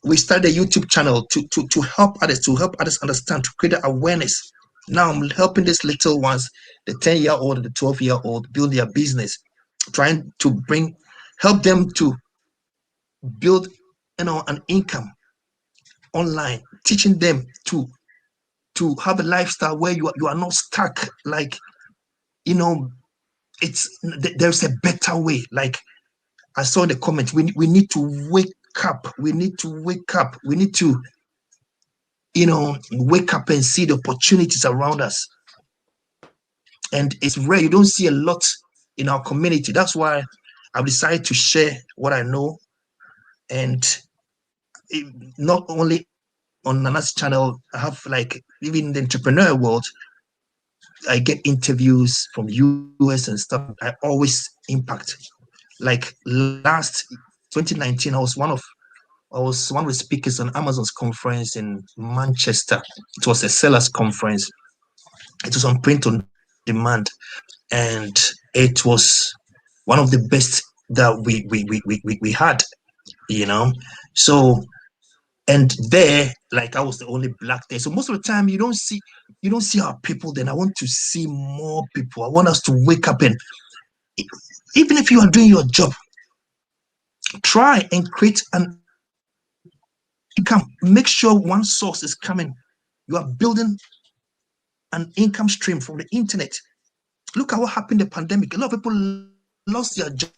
we started a YouTube channel to help others understand, to create awareness. Now I'm helping these little ones, the 10-year-old and the 12-year-old, build their business, trying to help them to build, an income online, teaching them to have a lifestyle where you are not stuck. Like, there's a better way. Like I saw in the comments, we need to wake up. We need to wake up. We need to, wake up and see the opportunities around us. And it's rare. You don't see a lot in our community. That's why I've decided to share what I know. And not only on Nana's channel, I have like, even in the entrepreneur world, I get interviews from US and stuff. I always impact. Like last 2019, I was one of the speakers on Amazon's conference in Manchester. It was a sellers conference. It was on print on demand, and it was one of the best that we had. So, and there, like I was the only black there. So most of the time, you don't see our people. Then I want to see more people. I want us to wake up, and even if you are doing your job, try and create an income. Make sure one source is coming. You are building an income stream from the internet. Look at what happened in the pandemic. A lot of people lost their job.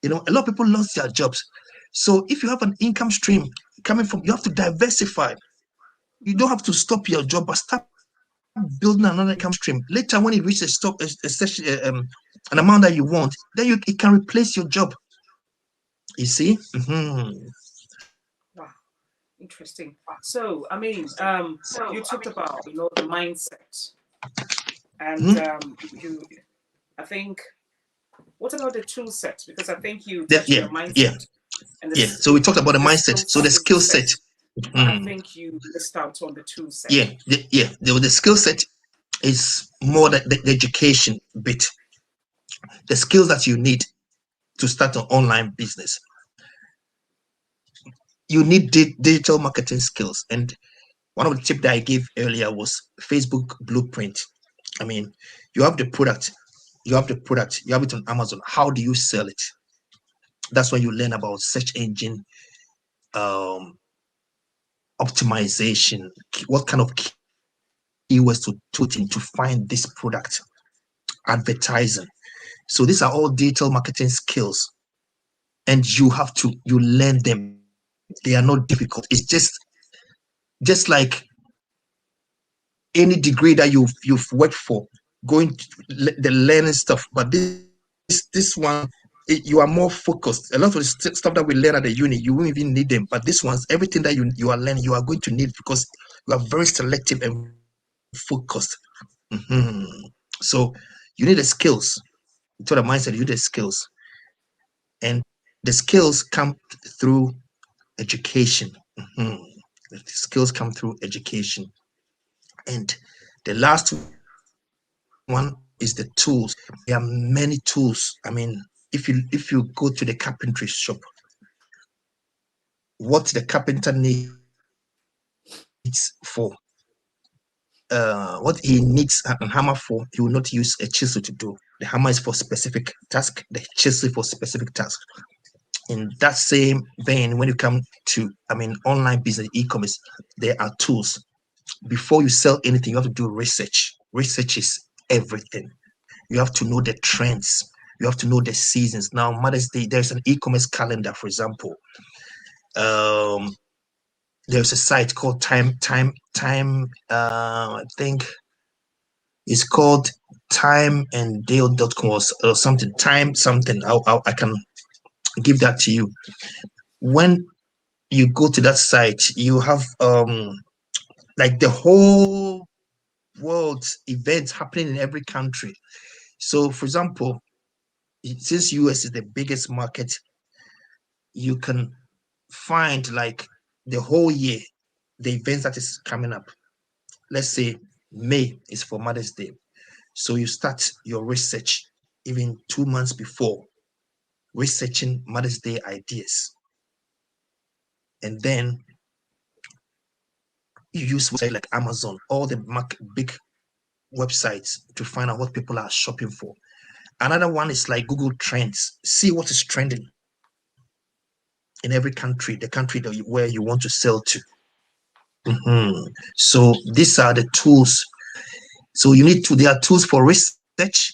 A lot of people lost their jobs. So if you have an income stream coming from, you have to diversify. You don't have to stop your job, but start building another income stream. Later, when it reaches an amount that you want, then it can replace your job. You see? Wow, interesting. So, I mean, you talked about the mindset, and I think. What about the tool set? Because I think you touched your mindset. So we talked about the mindset. So the skill set. I think you missed out on the tool set. The skill set is more the education bit. The skills that you need to start an online business. You need digital marketing skills. And one of the tips that I gave earlier was Facebook blueprint. I mean, you have the product, you have it on Amazon. How do you sell it? That's when you learn about search engine optimization, what kind of keywords to put in to find this product, advertising. So these are all digital marketing skills, and you learn them. They are not difficult. It's just like any degree that you've worked for, going to the learning stuff. But this one, you are more focused. A lot of the stuff that we learn at the uni, you won't even need them. But this one's everything that you are learning, you are going to need, because you are very selective and focused. So you need the skills. To the mindset, you need the skills, and the skills come through education. The skills come through education, and the last one is the tools. There are many tools. I mean, if you go to the carpentry shop, what the carpenter needs for what he needs a hammer for, he will not use a chisel to do. The hammer is for specific task, the chisel for specific task. in that same vein, when you come to, online business, e-commerce, there are tools. Before you sell anything, you have to do research. Research is everything. You have to know the trends. You have to know the seasons. Now, Mother's Day, there's an e-commerce calendar, for example. There's a site called I think it's called timeanddale.com or something. Time something. I can give that to you. When you go to that site, you have like the whole world's events happening in every country. So, for example, since US is the biggest market, you can find like the whole year the events that is coming up. Let's say May is for Mother's Day. So you start your research even 2 months before, researching Mother's Day ideas. And then you use websites like Amazon, all the big websites to find out what people are shopping for. Another one is like Google Trends. See what is trending in every country, the country where you want to sell to. So these are the tools. So you need to, there are tools for research.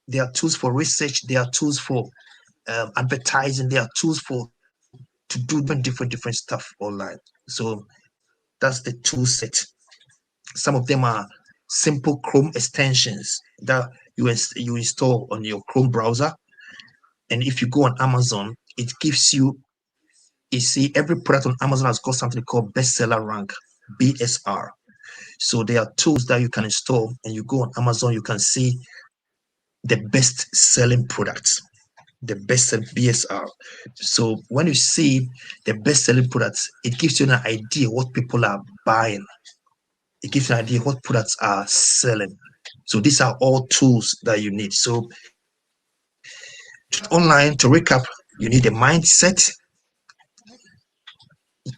There are tools for research. There are tools for advertising. There are tools for to do different stuff online. So that's the tool set. Some of them are simple Chrome extensions that you install on your Chrome browser. And if you go on Amazon, it gives you see, every product on Amazon has got something called bestseller rank, BSR. So there are tools that you can install, and you go on Amazon, you can see the best selling products, the best selling BSR. So when you see the best selling products, it gives you an idea what people are buying. It gives you an idea what products are selling. So these are all tools that you need. So online, to recap, you need a mindset,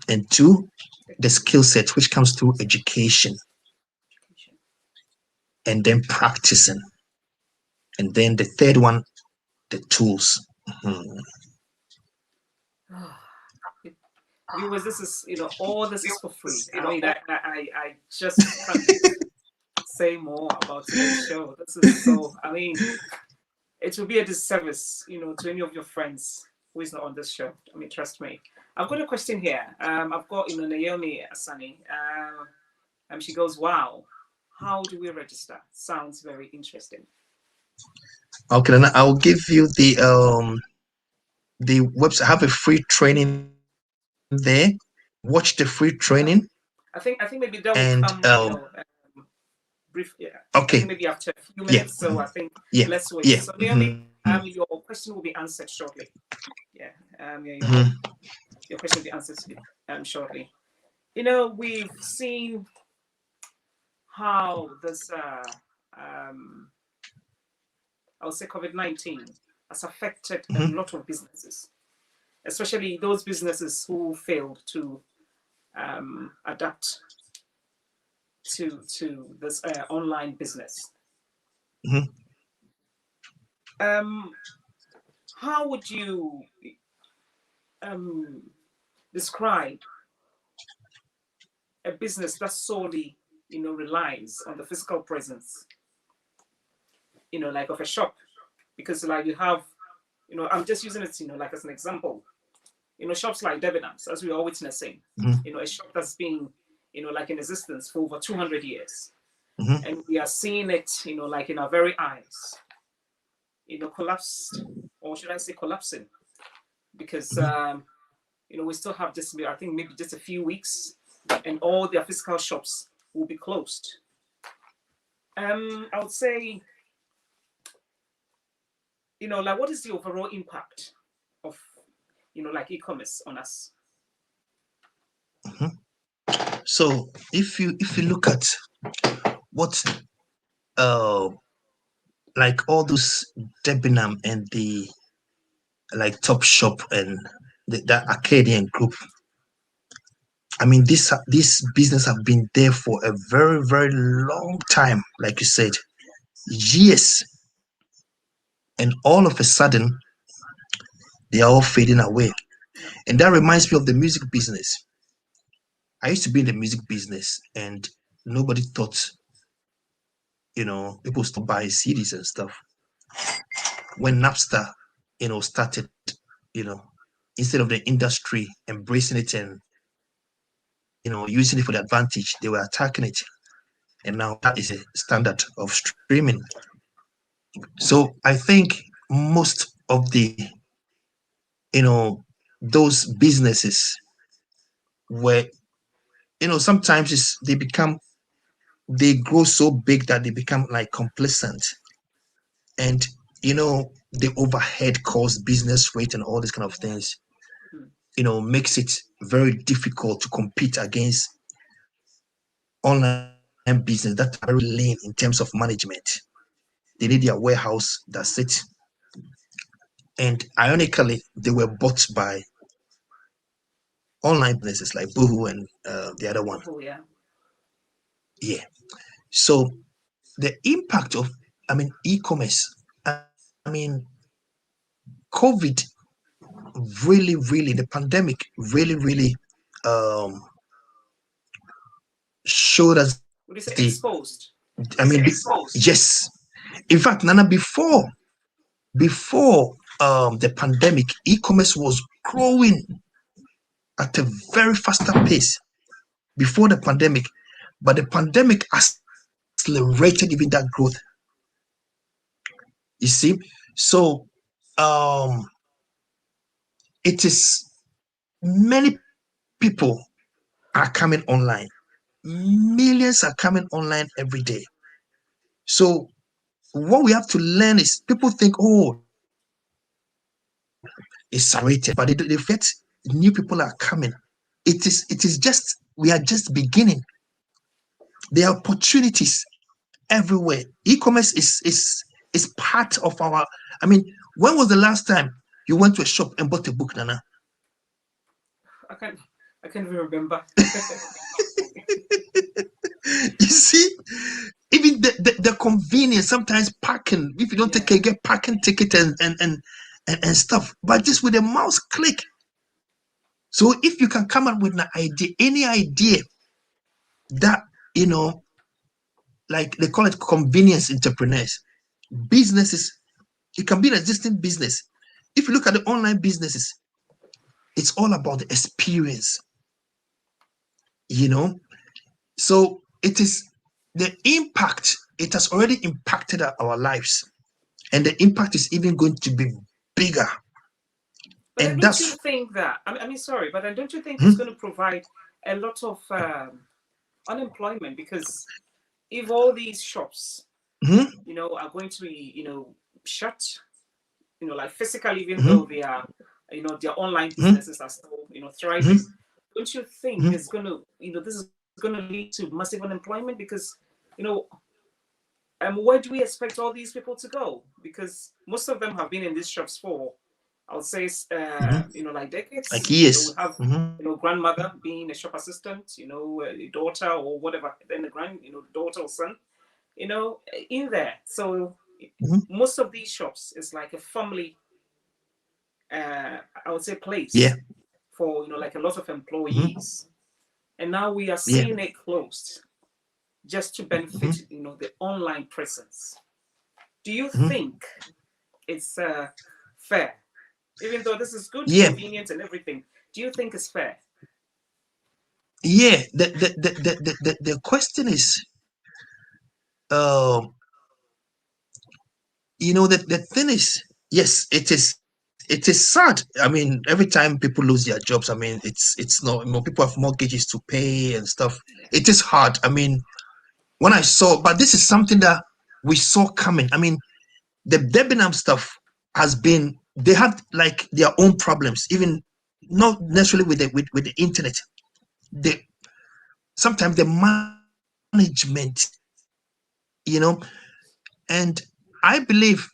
and 2, the skill set, which comes through education, and then practicing, and then the third one, the tools. Viewers, this is, all this is for free. I mean, I just can't say more about today's show. This is so, I mean, it will be a disservice, to any of your friends who is not on this show. I mean, trust me. I've got a question here. I've got, Naomi Asani. And she goes, wow, how do we register? Sounds very interesting. Okay, then I'll give you the website. I have a free training there. Watch the free training. I think maybe that will come, brief. Yeah. Okay. Maybe after a few minutes. So I think let's wait. So Naomi, your question will be answered shortly. Yeah. Your question will be answered shortly. We've seen how this I would say COVID-19 has affected a lot of businesses, especially those businesses who failed to adapt to this online business. How would you describe a business that solely, relies on the physical presence, like of a shop? Because like you have, I'm just using it, like as an example, shops like Debenhams, as we are witnessing, a shop that's been, like in existence for over 200 years. And we are seeing it, like in our very eyes, collapsed, or should I say collapsing? Because, we still have just, I think maybe just a few weeks, and all their physical shops will be closed. I would say, like what is the overall impact of, like e-commerce on us? So if you look at what like all those Debenham and the like Top Shop and the Arcadian group, I mean, this business have been there for a very, very long time, like you said, years. And all of a sudden, they are all fading away. And that reminds me of the music business. I used to be in the music business, and nobody thought, people stopped buying CDs and stuff. When Napster, started, you know, instead of the industry embracing it and, using it for the advantage, they were attacking it. And now that is a standard of streaming. So I think most of the, those businesses where, sometimes they grow so big that they become like complacent. And, the overhead cost, business rate, and all these kind of things, makes it very difficult to compete against online business that are very lean in terms of management. They need their warehouse, that's it. And ironically, they were bought by online businesses like Boohoo and the other one. Oh, yeah. Yeah. So the impact of, e-commerce, I mean, COVID really, the pandemic really showed us Would you say the, exposed? yes. In fact, Nana, before the pandemic, e-commerce was growing at a very faster pace before the pandemic, but the pandemic accelerated even that growth. You see, so it is many people are coming online. Millions are coming online every day. So what we have to learn is people think, oh, it's saturated, but they forget new people are coming. It is just, we are just beginning. There are opportunities everywhere. E-commerce is part of our. When was the last time you went to a shop and bought a book, Nana? I can't even remember. You see, even the convenience, sometimes parking, if you don't take care, get parking ticket and stuff, but just with a mouse click. So if you can come up with an idea, any idea that, like they call it convenience entrepreneurs, businesses, it can be an existing business. If you look at the online businesses, it's all about the experience, so it is the impact. It has already impacted our lives, and the impact is even going to be bigger. But And don't you think that, sorry, but don't you think it's going to provide a lot of unemployment? Because if all these shops, are going to be, shut, like physically, even though they are, their online businesses are still, thriving, don't you think it's going to, this is going to lead to massive unemployment? Because, where do we expect all these people to go? Because most of them have been in these shops for, I would say, like decades. like years. We have, grandmother being a shop assistant, a daughter or whatever, then the daughter or son, in there. So most of these shops is like a family, I would say, place for, like a lot of employees. And now we are seeing it closed just to benefit, the online presence. Do you think it's fair? Even though this is good, convenient and everything, do you think it's fair? Yeah, the question is, the thing is, yes, it is sad. Every time people lose their jobs, it's not, people have mortgages to pay and stuff. It is hard. When I saw, but this is something that we saw coming. The Debenham stuff has been, they had like their own problems, even not necessarily with the internet. Sometimes the management, and I believe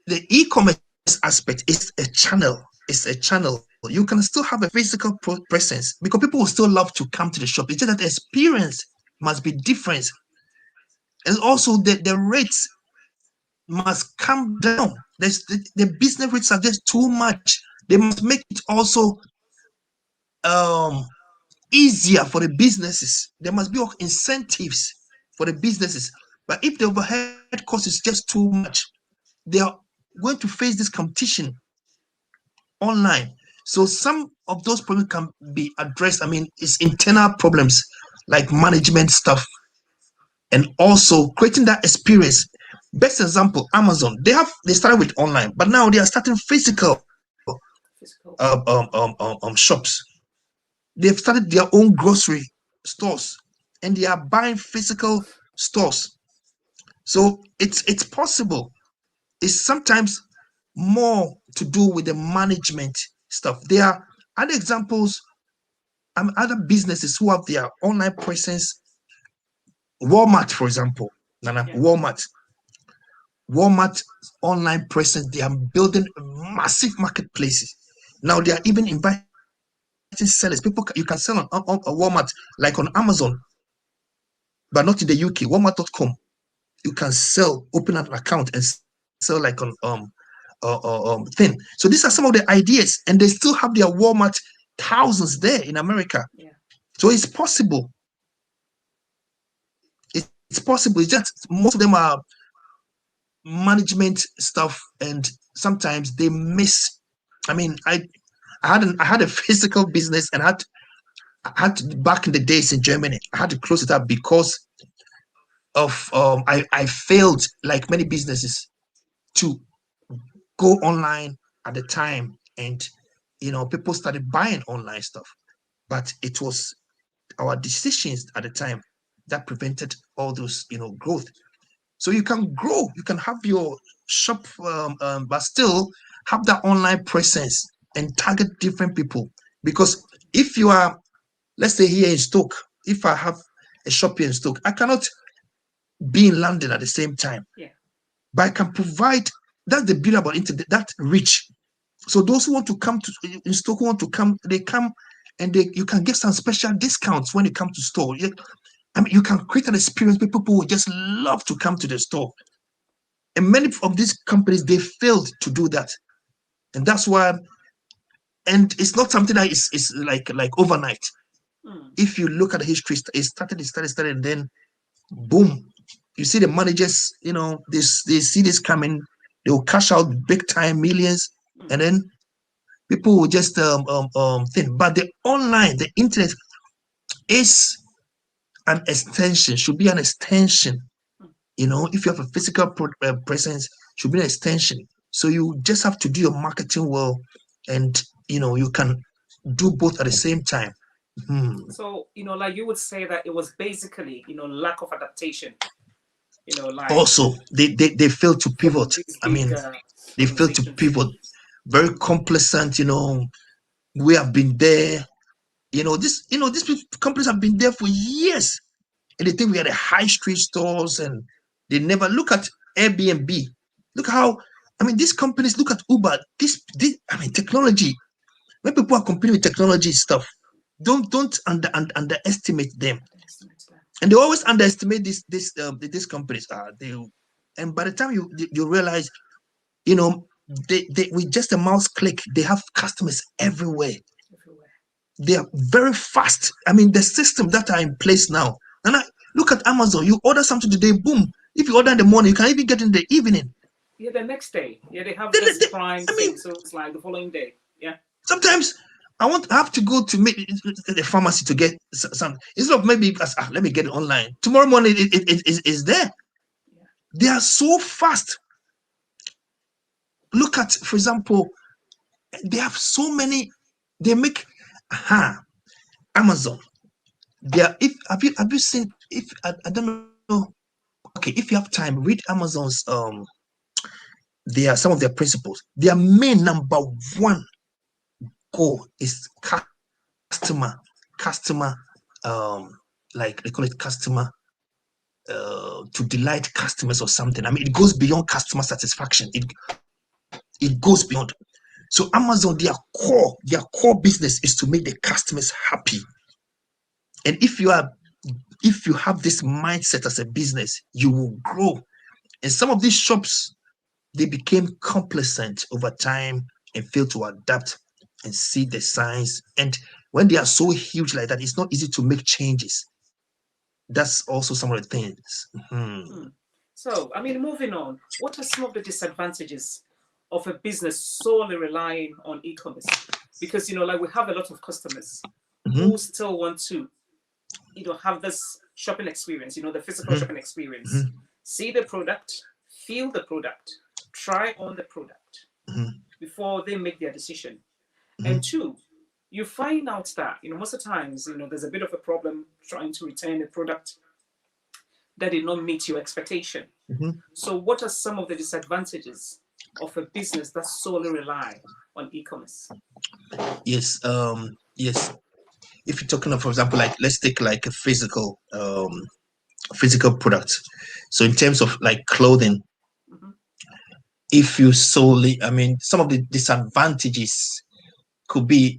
the e-commerce aspect is a channel. It's a channel. You can still have a physical presence because people will still love to come to the shop. It's just that the experience must be different. And also the rates must come down. The business rates are just too much. They must make it also easier for the businesses. There must be incentives for the businesses. But if the overhead cost is just too much, they are going to face this competition online. So some of those problems can be addressed. I mean, it's internal problems like management stuff, and also creating that experience. Best example, Amazon. They started with online, but now they are starting physical shops. They've started their own grocery stores, and they are buying physical stores. So it's possible. It's sometimes more to do with the management stuff. There are other examples, other businesses who have their online presence. Walmart, for example, Walmart online presence. They are building massive marketplaces. Now they are even inviting sellers. People, you can sell on Walmart, like on Amazon, but not in the UK. Walmart.com. You can sell, open an account and sell like on thing. So these are some of the ideas, and they still have their Walmart thousands there in America. Yeah. So it's possible. It's possible. It's just most of them are management stuff, and sometimes they miss. I mean, I had a physical business, and I had to, back in the days in Germany, I had to close it up because of I failed, like many businesses, to go online at the time, and people started buying online stuff, but it was our decisions at the time that prevented all those growth. So you can grow, you can have your shop, but still have that online presence and target different people. Because if you are, let's say, here in Stoke, if I have a shop here in Stoke, I cannot be in London at the same time. Yeah. But I can provide, that's the beauty about internet, that reach. So those who want to come to in Stoke, who want to come, they come, and you can get some special discounts when you come to store. I mean, you can create an experience where people will just love to come to the store. And many of these companies, they failed to do that. And that's why, and it's not something that is like overnight. If you look at the history, it started, and then boom. You see the managers, they see this coming, they will cash out big time millions, and then people will just think. But the online, the internet is an extension, should be an extension. If you have a physical presence, should be an extension. So you just have to do your marketing well, and you can do both at the same time. So like you would say that it was basically lack of adaptation. Like also they failed to pivot. I mean, they failed to pivot. Very complacent. We have been there. These companies have been there for years, and they think we are the high street stores, and they never look at Airbnb. Look how, I mean, these companies, look at Uber. This I mean, technology. When people are competing with technology stuff, don't underestimate them. And they always underestimate these companies. And by the time you realize, they with just a mouse click, they have customers everywhere. They are very fast. I mean, the systems that are in place now. And look at Amazon. You order something today, boom. If you order in the morning, you can even get in the evening. Yeah, the next day. Yeah, they have this Prime thing, so it's like the following day. Yeah. Sometimes I have to go to the pharmacy to get something. Instead of maybe let me get it online. Tomorrow morning it is there. Yeah. They are so fast. Look at, for example, they have so many. They make Amazon. They are, have you seen, if I don't know. Okay, if you have time, read Amazon's they are some of their principles. Their main number one goal is customer, like they call it customer, to delight customers or something. I mean, it goes beyond customer satisfaction. It goes beyond. So Amazon, their core business is to make the customers happy. And if you have this mindset as a business, you will grow. And some of these shops, they became complacent over time and failed to adapt and see the signs. And when they are so huge like that, it's not easy to make changes. That's also some of the things. So, I mean, moving on, what are some of the disadvantages of a business solely relying on e-commerce? Because, like we have a lot of customers who still want to, have this shopping experience, the physical shopping experience, see the product, feel the product, try on the product before they make their decision. And two, you find out that, most of the times, there's a bit of a problem trying to return a product that did not meet your expectation. So what are some of the disadvantages of a business that solely rely on e-commerce? Yes. Yes. If you're talking of, for example, like let's take like a physical product. So in terms of like clothing, if you solely, I mean, some of the disadvantages could be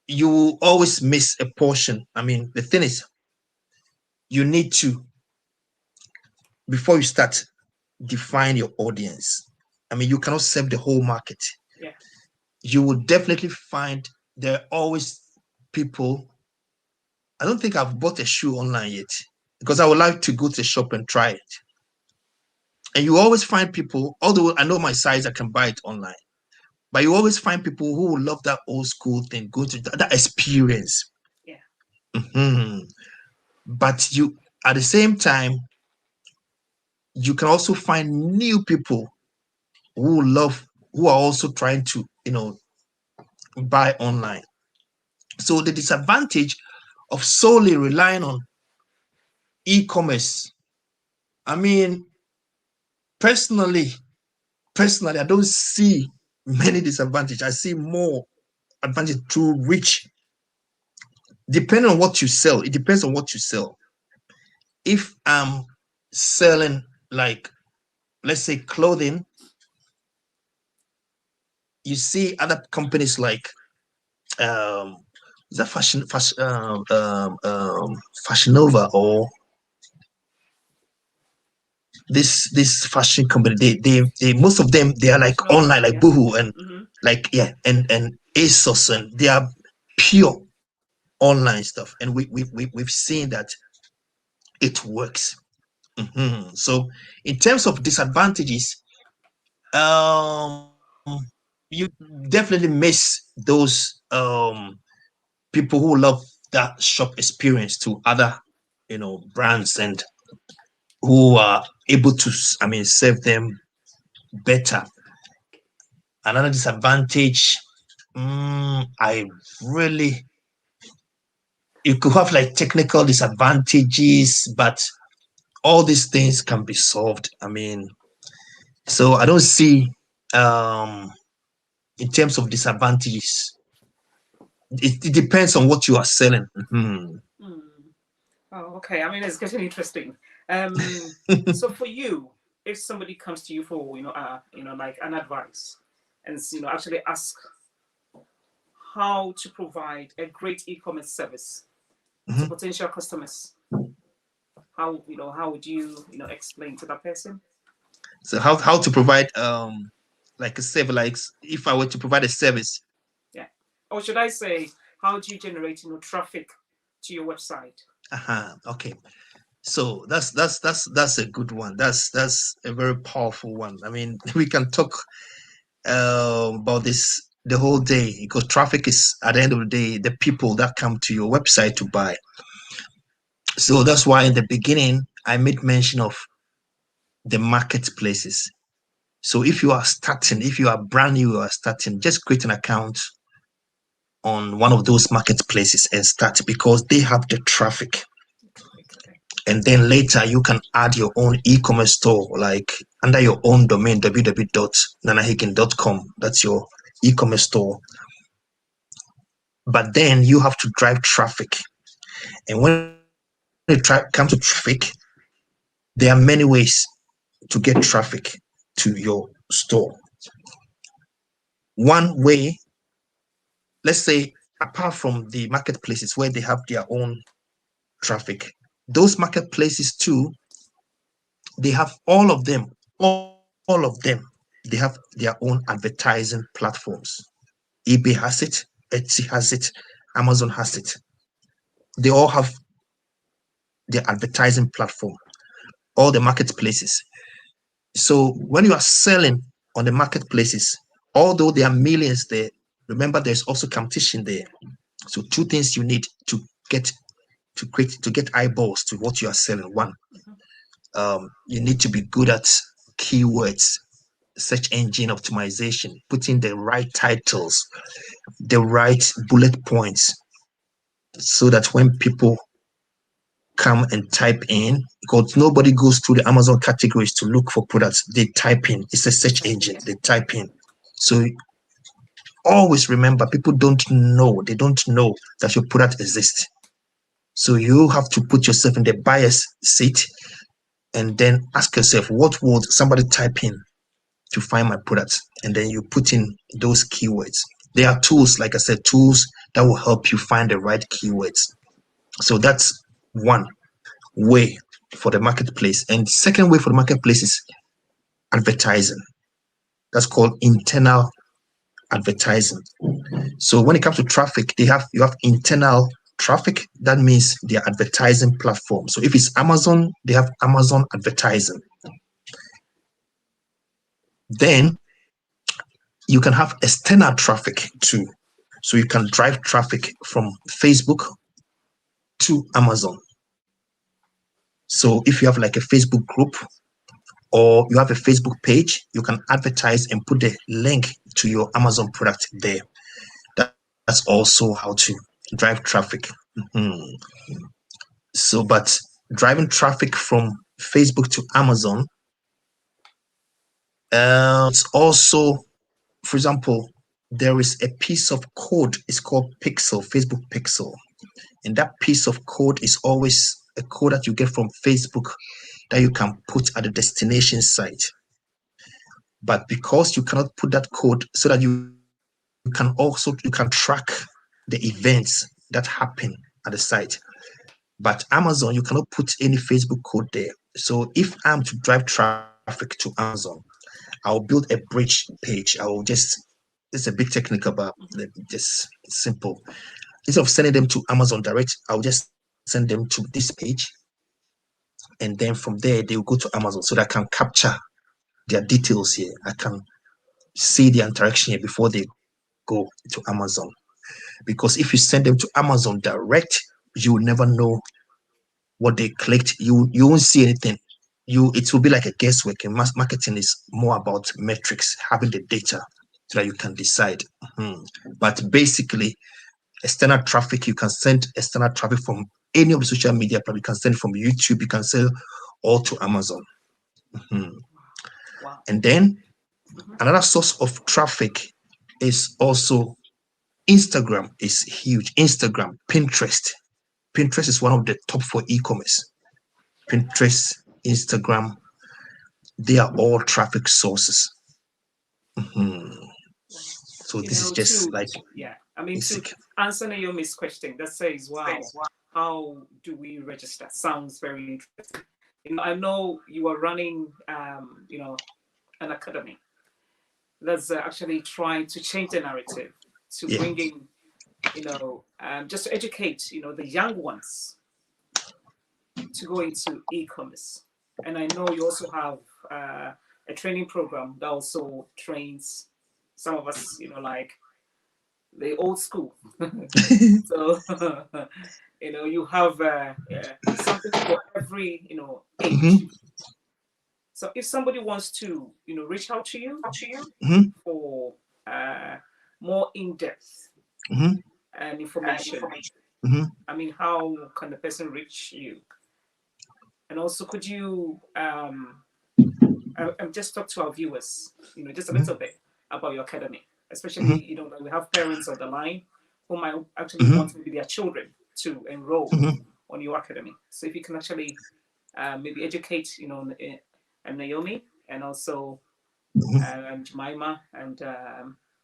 you will always miss a portion. I mean, the thing is, you need to, before you start, define your audience. I mean, you cannot serve the whole market. Yeah. You will definitely find there are always people. I don't think I've bought a shoe online yet because I would like to go to the shop and try it. And you always find people, although I know my size, I can buy it online. But you always find people who will love that old school thing, go to that experience. Yeah. But you, at the same time, you can also find new people who are also trying to, buy online. So the disadvantage of solely relying on e-commerce, I mean, personally, I don't see many disadvantages. I see more advantage to reach. Depending on what you sell, it depends on what you sell. If I'm selling, like, let's say clothing, you see other companies like is that Fashion Nova or this fashion company, they most of them, they are like online, like Boohoo and like and ASOS, and they are pure online stuff, and we've seen that it works. So in terms of disadvantages, you definitely miss those people who love that shop experience to other brands, and who are able to, I mean, serve them better. Another disadvantage, I really, you could have like technical disadvantages, but all these things can be solved. I mean, so I don't see in terms of disadvantages. It depends on what you are selling. Oh, okay. I mean, it's getting interesting. So for you, if somebody comes to you for like an advice, and actually ask how to provide a great e-commerce service to potential customers, how would you explain to that person? So how to provide like a service, like if I were to provide a service. Yeah. Or should I say, how do you generate traffic to your website? Okay. So that's a good one. That's a very powerful one. I mean, we can talk about this the whole day, because traffic is, at the end of the day, the people that come to your website to buy. So that's why in the beginning I made mention of the marketplaces. So if you are starting, if you are brand new, you are starting, just create an account on one of those marketplaces and start, because they have the traffic. And then later you can add your own e-commerce store, like under your own domain, www.nanahicken.com. That's your e-commerce store. But then you have to drive traffic. And when it comes to traffic, there are many ways to get traffic to your store. One way, let's say, apart from the marketplaces where they have their own traffic, those marketplaces too, they have all of them they have their own advertising platforms. eBay has it, Etsy has it, Amazon has it. They all have their advertising platform, all the marketplaces. So when you are selling on the marketplaces, although there are millions there, remember there's also competition there. So two things you need to get to get eyeballs to what you are selling. One, you need to be good at keywords, search engine optimization, putting the right titles, the right bullet points, so that when people come and type in, because nobody goes through the Amazon categories to look for products, they type in. It's a search engine, they type in. So always remember, people they don't know that your product exists. So you have to put yourself in the buyer's seat and then ask yourself, what would somebody type in to find my products? And then you put in those keywords. There are tools, like I said, tools that will help you find the right keywords. So that's one way for the marketplace. And second way for the marketplace is advertising. That's called internal advertising. So when it comes to traffic, you have internal traffic. That means their advertising platform. So if it's Amazon, they have Amazon advertising. Then you can have external traffic too. So you can drive traffic from Facebook to Amazon. So if you have like a Facebook group or you have a Facebook page, you can advertise and put the link to your Amazon product there. That's also how to drive traffic. So, but driving traffic from Facebook to Amazon, it's also, for example, there is a piece of code. It's called Pixel, Facebook Pixel. And that piece of code is always a code that you get from Facebook that you can put at the destination site. But because you cannot put that code, so that you can track the events that happen at the site. But Amazon, you cannot put any Facebook code there. So if I'm to drive traffic to Amazon, I'll build a bridge page. It's a bit technical, but just simple. Instead of sending them to Amazon direct, I'll just send them to this page. And then from there, they'll go to Amazon, so that I can capture their details here. I can see the interaction here before they go to Amazon. Because if you send them to Amazon direct, you will never know what they clicked. You won't see anything. It will be like a guesswork. And marketing is more about metrics, having the data so that you can decide. But basically, external traffic, you can send external traffic from any of the social media platforms. You can send from YouTube, you can sell all to Amazon. Wow. And then another source of traffic is also Instagram is huge. Instagram, Pinterest. Pinterest is one of the top for e-commerce. Pinterest, Instagram, they are all traffic sources. So this is just like basic. To answer Naomi's question, that says, wow, how do we register? Sounds very interesting. I know you are running, an academy that's actually trying to change the narrative, to bring in, just to educate, the young ones to go into e-commerce. And I know you also have a training program that also trains some of us, like the old school. So, you have something for every, age. So if somebody wants to, reach out to you for more in-depth information, I mean, how can the person reach you? And also, could you just talk to our viewers, just a little bit about your academy, especially, we have parents on the line who might actually want maybe their children to enroll on your academy. So if you can actually maybe educate, and Naomi, and also Jemima, and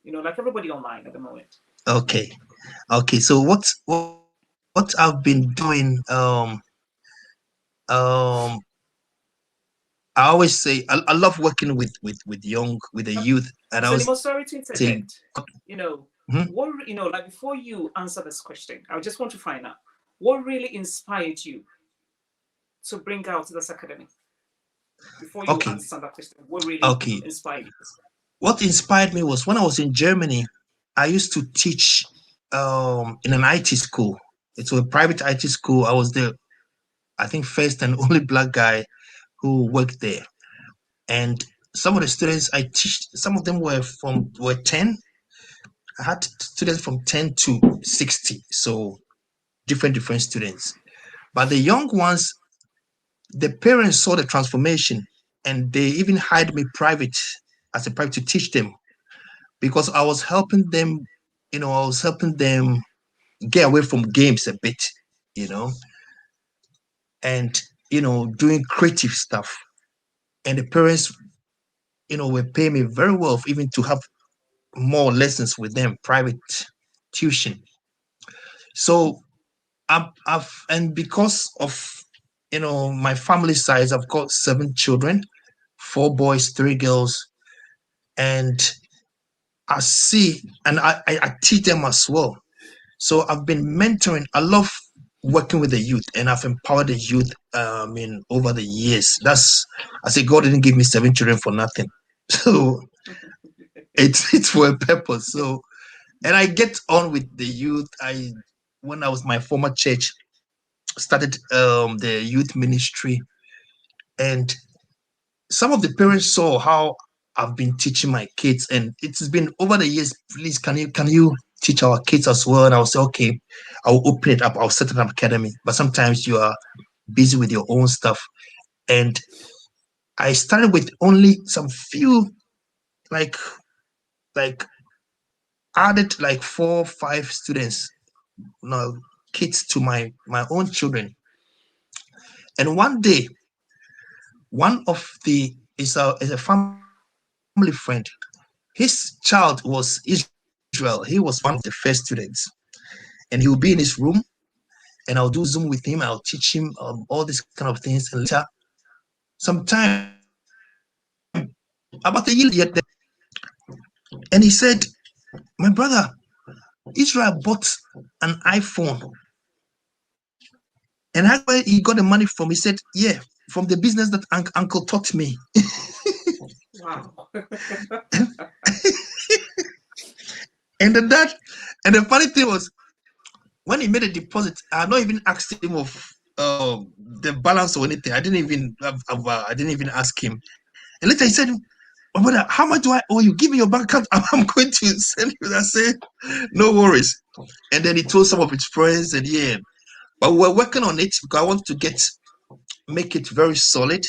like everybody online at the moment. Okay. So what I've been doing, I always say I love working with the youth, and I So, always Nemo, say sorry to God. interject. You know, Mhm. like before you answer this question, I just want to find out what really inspired you to bring out this academy. Before you Okay, answer that question, what really okay. inspired you? What inspired me was when I was in Germany. I used to teach in an IT school. It's a private IT school. I was the, I think, first and only black guy who worked there. And some of the students I teach, some of them were 10. I had students from 10 to 60. So different students. But the young ones, the parents saw the transformation, and they even hired me private as a private to teach them, because I was helping them, I was helping them get away from games a bit, you know, and doing creative stuff. And the parents, were paying me very well even to have more lessons with them, private tuition. So and because of my family size, I've got 7 children, 4 boys, 3 girls, and I see, and I teach them as well. So I've been mentoring. I love working with the youth, and I've empowered the youth. Over the years. I say God didn't give me 7 children for nothing. So it's for a purpose. So, and I get on with the youth. When I was my former church, started the youth ministry, and some of the parents saw how I've been teaching my kids, and it's been over the years. Please, can you teach our kids as well? And I'll say, okay, I'll open it up. I'll set an academy. But sometimes you are busy with your own stuff, and I started with only some few, like like added like 4 5 students, no kids to my own children. And one day, one of the is a family friend. His child was Israel. He was one of the first students, and he will be in his room, and I'll do Zoom with him. I'll teach him all these kind of things. And later, sometime about a year later, and he said, "My brother, Israel bought an iPhone." And how where he got the money from? He said, "Yeah, from the business that uncle taught me." Wow. And then that, and the funny thing was, when he made a deposit, I had not even asked him of the balance or anything. I didn't even ask him. And later he said, "Oh, brother, how much do I owe you? Give me your bank account. I'm going to send you." I said, "No worries." And then he told some of his friends, and yeah, but we're working on it because I want to make it very solid.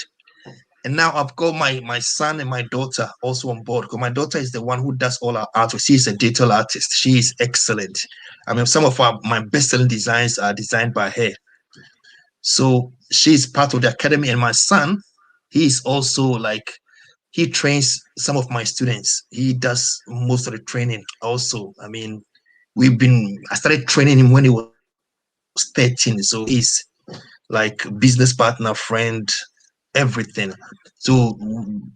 And now I've got my son and my daughter also on board, because my daughter is the one who does all our artwork. She's a digital artist. She is excellent. I mean, some of my best-selling designs are designed by her. So she's part of the academy. And my son, he is also like, he trains some of my students. He does most of the training also. I mean, I started training him when he was 13. So he's like business partner, friend, everything. So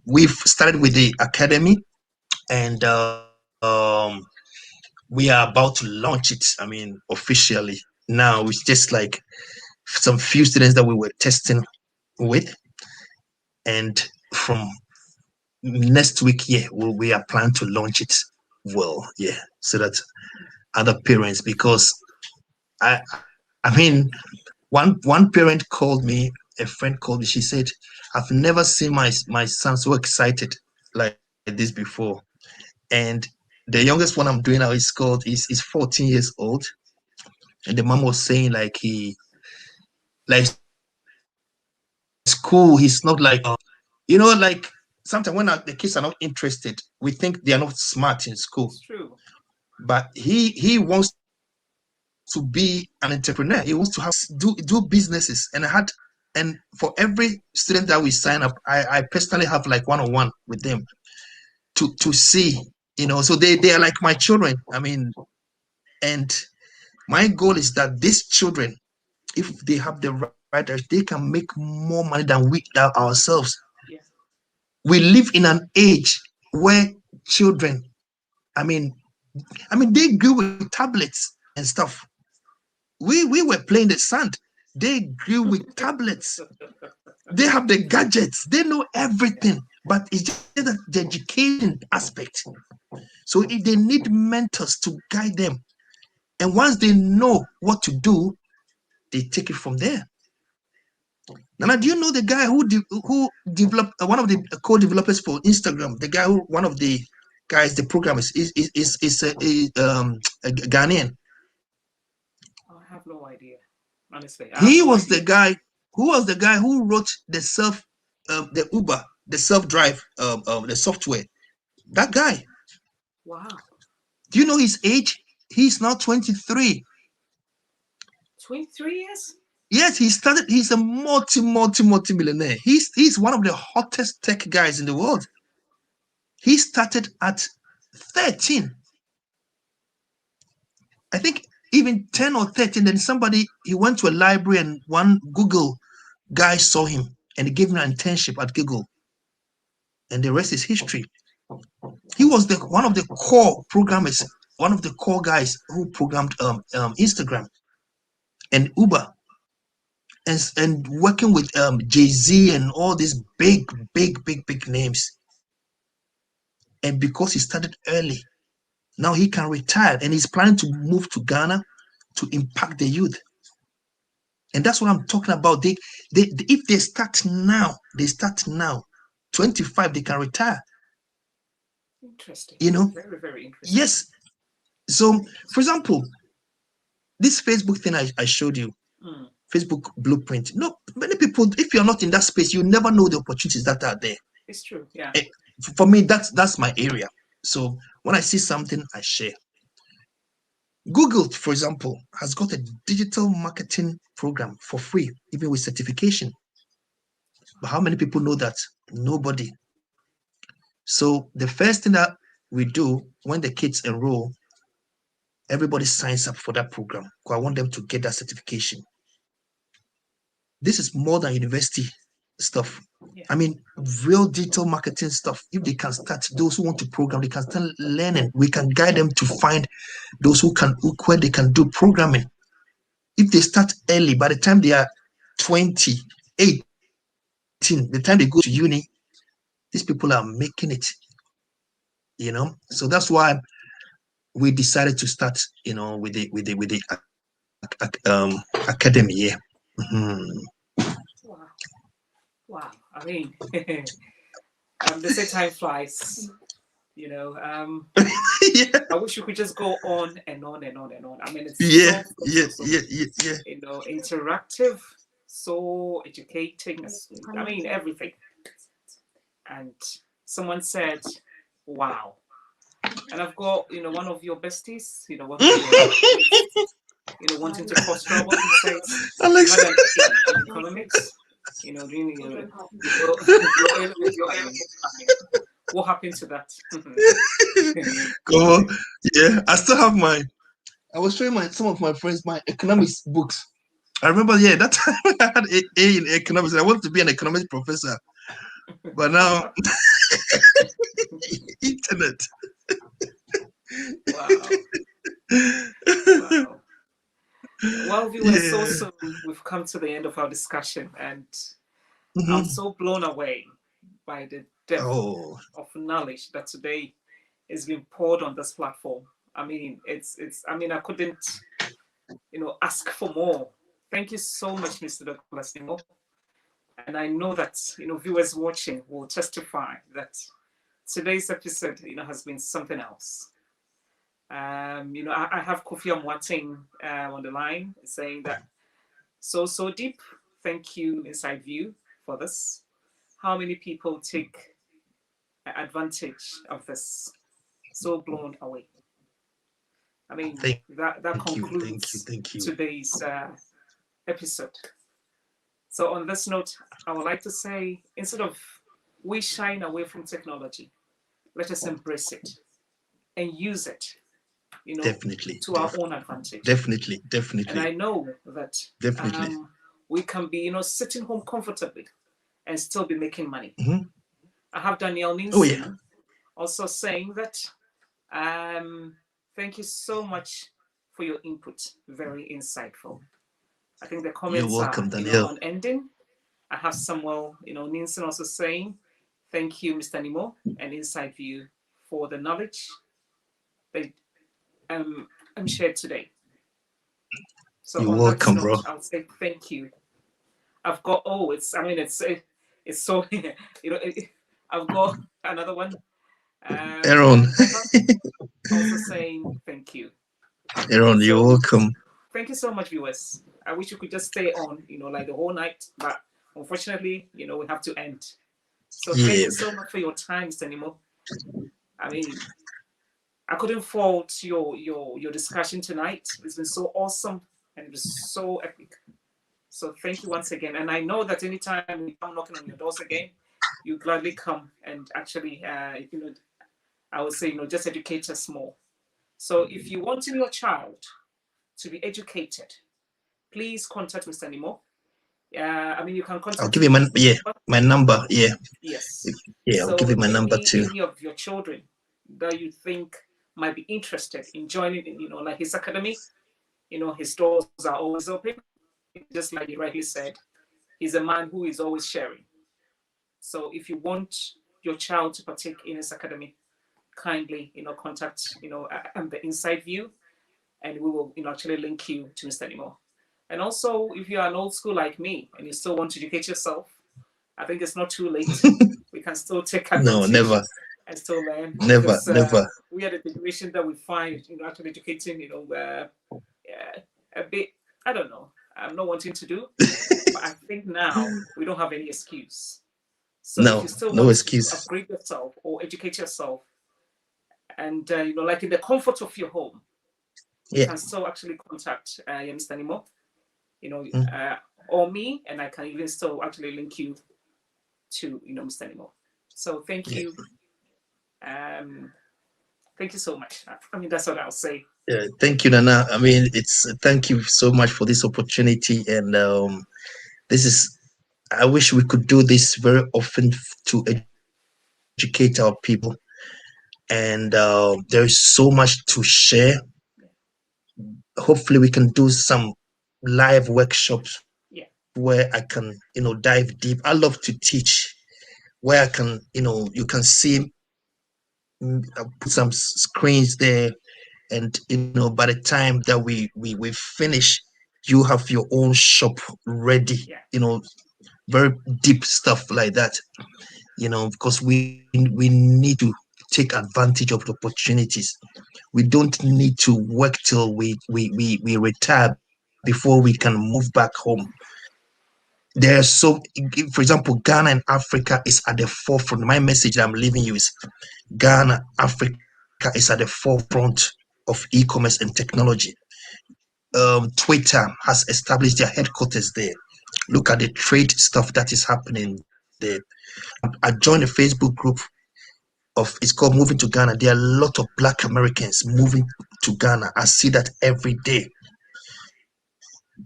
we've started with the academy, and we are about to launch it. I mean, officially now. It's just like some few students that we were testing with, and from next week, yeah, we are planning to launch it. Well, yeah, so that other parents, because I mean, one parent called me, a friend called me. She said, "I've never seen my son so excited like this before." And the youngest one I'm doing now is 14 years old. And the mom was saying, like, like school, he's not like like sometimes when the kids are not interested, we think they are not smart in school. It's true. But he wants to be an entrepreneur. He wants to have do businesses. And for every student that we sign up, I personally have like one-on-one with them to see, so they are like my children. I mean, and my goal is that these children, if they have the right, they can make more money than we Mhm. ourselves. Yeah. we live in an age where children, I mean, they grew with tablets and stuff. We were playing the sand. They grew with tablets. They have the gadgets. They know everything. But it's just the education aspect. So if they need mentors to guide them, and once they know what to do, they take it from there. Now, do you know the guy who developed one of the co-developers for Instagram? The guy who one of the guys, the programmers, is a Ghanaian. I have no idea, honestly. He was the guy who wrote the Uber, the self-drive, the software. That guy. Wow. Do you know his age? He's now 23. 23 years? Yes, he's a multi-millionaire. He's one of the hottest tech guys in the world. He started at 13. I think even 10 or 13. Then he went to a library and one Google guy saw him and he gave him an internship at Google. And the rest is history. He was one of the core programmers, one of the core guys who programmed Instagram and Uber. And working with Jay-Z and all these big names. And because he started early, now he can retire and he's planning to move to Ghana to impact the youth. And that's what I'm talking about. If they start now, 25, they can retire. Interesting. You know? Very, very interesting. Yes. So, for example, this Facebook thing I showed you, Facebook blueprint. No, many people, if you're not in that space, you never know the opportunities that are there. It's true, yeah. For me, that's my area. So when I see something, I share. Google, for example, has got a digital marketing program for free, even with certification. But how many people know that? Nobody. So the first thing that we do when the kids enroll, everybody signs up for that program because I want them to get that certification. This is more than university stuff. Yeah. I mean, real digital marketing stuff. If they can start, those who want to program, they can start learning. We can guide them to find those where they can do programming. If they start early, by the time they are 20, 18, the time they go to uni, these people are making it. You know, so that's why we decided to start, you know, with the academy. Yeah. Wow. I mean, they say time flies. You know, yeah. I wish we could just go on and on and on and on. I mean, it's yeah, you know, interactive, so educating. I mean, everything. And someone said, "Wow," and I've got, you know, one of your besties, you know, wanting to cause trouble. He says, Alex, in economics, you know, doing what happened to that? Come on. Yeah, I still have mine. I was showing some of my friends my economics books. I remember, that time I had A in economics. I wanted to be an economics professor, but now internet. Wow. Well, viewers, so soon we've come to the end of our discussion, and I'm so blown away by the depth of knowledge that today is being poured on this platform. I mean, I mean, I couldn't, you know, ask for more. Thank you so much, Mr. Douglas Nemo. And I know that, you know, viewers watching will testify that today's episode, you know, has been something else. You know, I have Kofi Amwating on the line saying that so deep. Thank you, Inside View, for this. How many people take advantage of this? So blown away. I mean, that concludes today's episode. So on this note, I would like to say, instead of we shying away from technology, let us embrace it and use it, you know, to our own advantage. Definitely. And I know that we can be, you know, sitting home comfortably and still be making money. I have Danielle Oh yeah. Ninson also saying that thank you so much for your input. Very insightful. I think the You're comments are, welcome, Danielle. unending. I have Samuel, Ninson also saying, thank you, Mr. Nemo and Inside View for the knowledge that I'm shared today. So You're on that welcome, bro. note, I'll say thank you. I've got it's so I've got another one. Aaron. My husband also saying thank you. Aaron, you're So welcome. thank you so much, viewers. I wish you could just stay on, like the whole night, but unfortunately, we have to end. So thank Yeah. you so much for your time, Mr. Nemo. I mean, I couldn't fault your discussion tonight. It's been so awesome and it was so epic. So thank you once again. And I know that anytime we come knocking on your doors again, you gladly come and actually, I would say, just educate us more. So if you want your child to be educated, please contact Mr. Nemo. You can I'll contact give him you on his number. my number. Yeah. Yes. Yeah, I'll give you So my number too. any of your children that you think might be interested in joining, like his academy, his doors are always open. Just like you rightly said, he's a man who is always sharing. So if you want your child to partake in his academy, kindly, contact, the Inside View, and we will, actually link you to Mr. Nemo. And also, if you are an old school like me and you still want to educate yourself, I think it's not too late. We can still take No, advantage never. and still learn Never, because never. we are the generation that we find, actually educating, a bit, I don't know, I'm not wanting to do, but I think now we don't have any excuse. So if you No, still no want to excuse. upgrade yourself or educate yourself, and like in the comfort of your home, you Yeah. can still actually contact Mr. Nemo, Mm. or me, and I can even still actually link you to Mr. Nemo. So thank Yeah. you. Thank you so much. I mean, that's what I'll say. Yeah, thank you, Nana. I mean, thank you so much for this opportunity, and this is. I wish we could do this very often to educate our people, and there is so much to share. Hopefully, we can do some live workshops Yeah. where I can, dive deep. I love to teach, where I can, you can see, put some screens there, and by the time that we finish, you have your own shop ready. Yeah. Very deep stuff like that. Because we need to take advantage of the opportunities. We don't need to work till we retire before we can move back home. There's so, for example, Ghana and Africa is at the forefront. My message that I'm leaving you is Ghana, Africa is at the forefront of e-commerce and technology. Twitter has established their headquarters there. Look at the trade stuff that is happening there. I joined a Facebook group it's called Moving to Ghana. There are a lot of Black Americans moving to Ghana. I see that every day.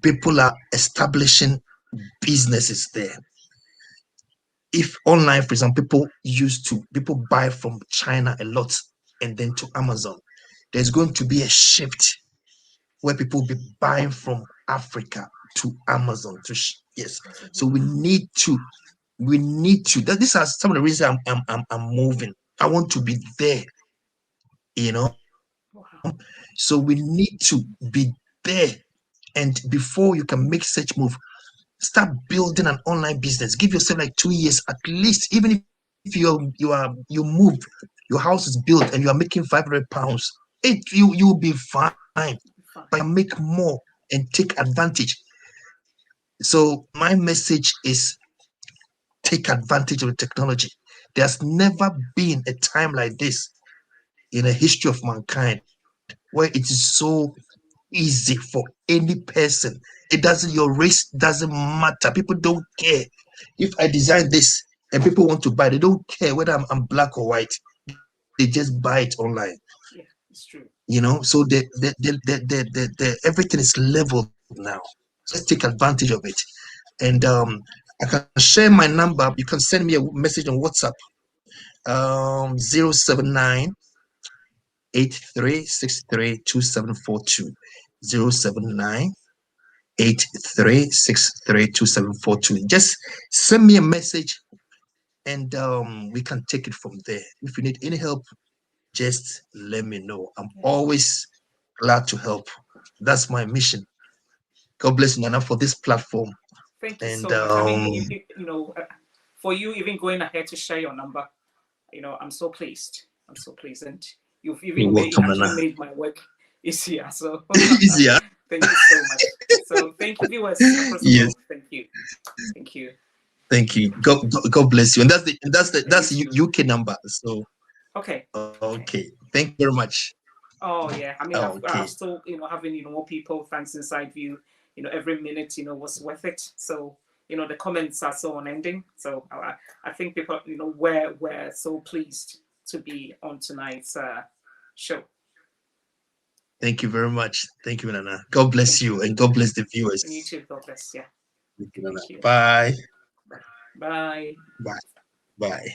People are establishing businesses there. If online, for example, people buy from China a lot and then to Amazon, there's going to be a shift where people will be buying from Africa to Amazon. Yes. So we need to. These are some of the reasons I'm moving. I want to be there. Wow. So we need to be there. And before you can make such move, start building an online business. Give yourself like 2 years at least. Even if you move, your house is built and you are making £500, you'll be fine. But you can make more and take advantage. So my message is take advantage of the technology. There's never been a time like this in the history of mankind where it is so easy for any person. Your race doesn't matter. People don't care. If I design this and people want to buy, they don't care whether I'm black or white. They just buy it online. Yeah, it's true. So everything is leveled now. So let's take advantage of it. And I can share my number. You can send me a message on WhatsApp. 079 83632742. 079 83632742. Just send me a message and we can take it from there. If you need any help, just let me know. I'm always glad to help. That's my mission. God bless you, Nana, for this platform. Thank you And so much. I mean, for you even going ahead to share your number, I'm so pleased. I'm so pleased, and you've even welcome, made my work easier. So easier. thank you so much. So thank you, viewers across the Yes. world. Thank you. Thank you. Thank you. God bless you. And that's the UK number. So okay. Thank you very much. Oh yeah. I mean, Okay. I've still having more people. Thanks Inside View. Every minute was worth it. So the comments are so unending. So I think people we're so pleased to be on tonight's show. Thank you very much. Thank you, Nana. God bless you, and God bless the viewers. You too. God bless. Yeah. Thank you, Nana. Bye. Bye. Bye. Bye.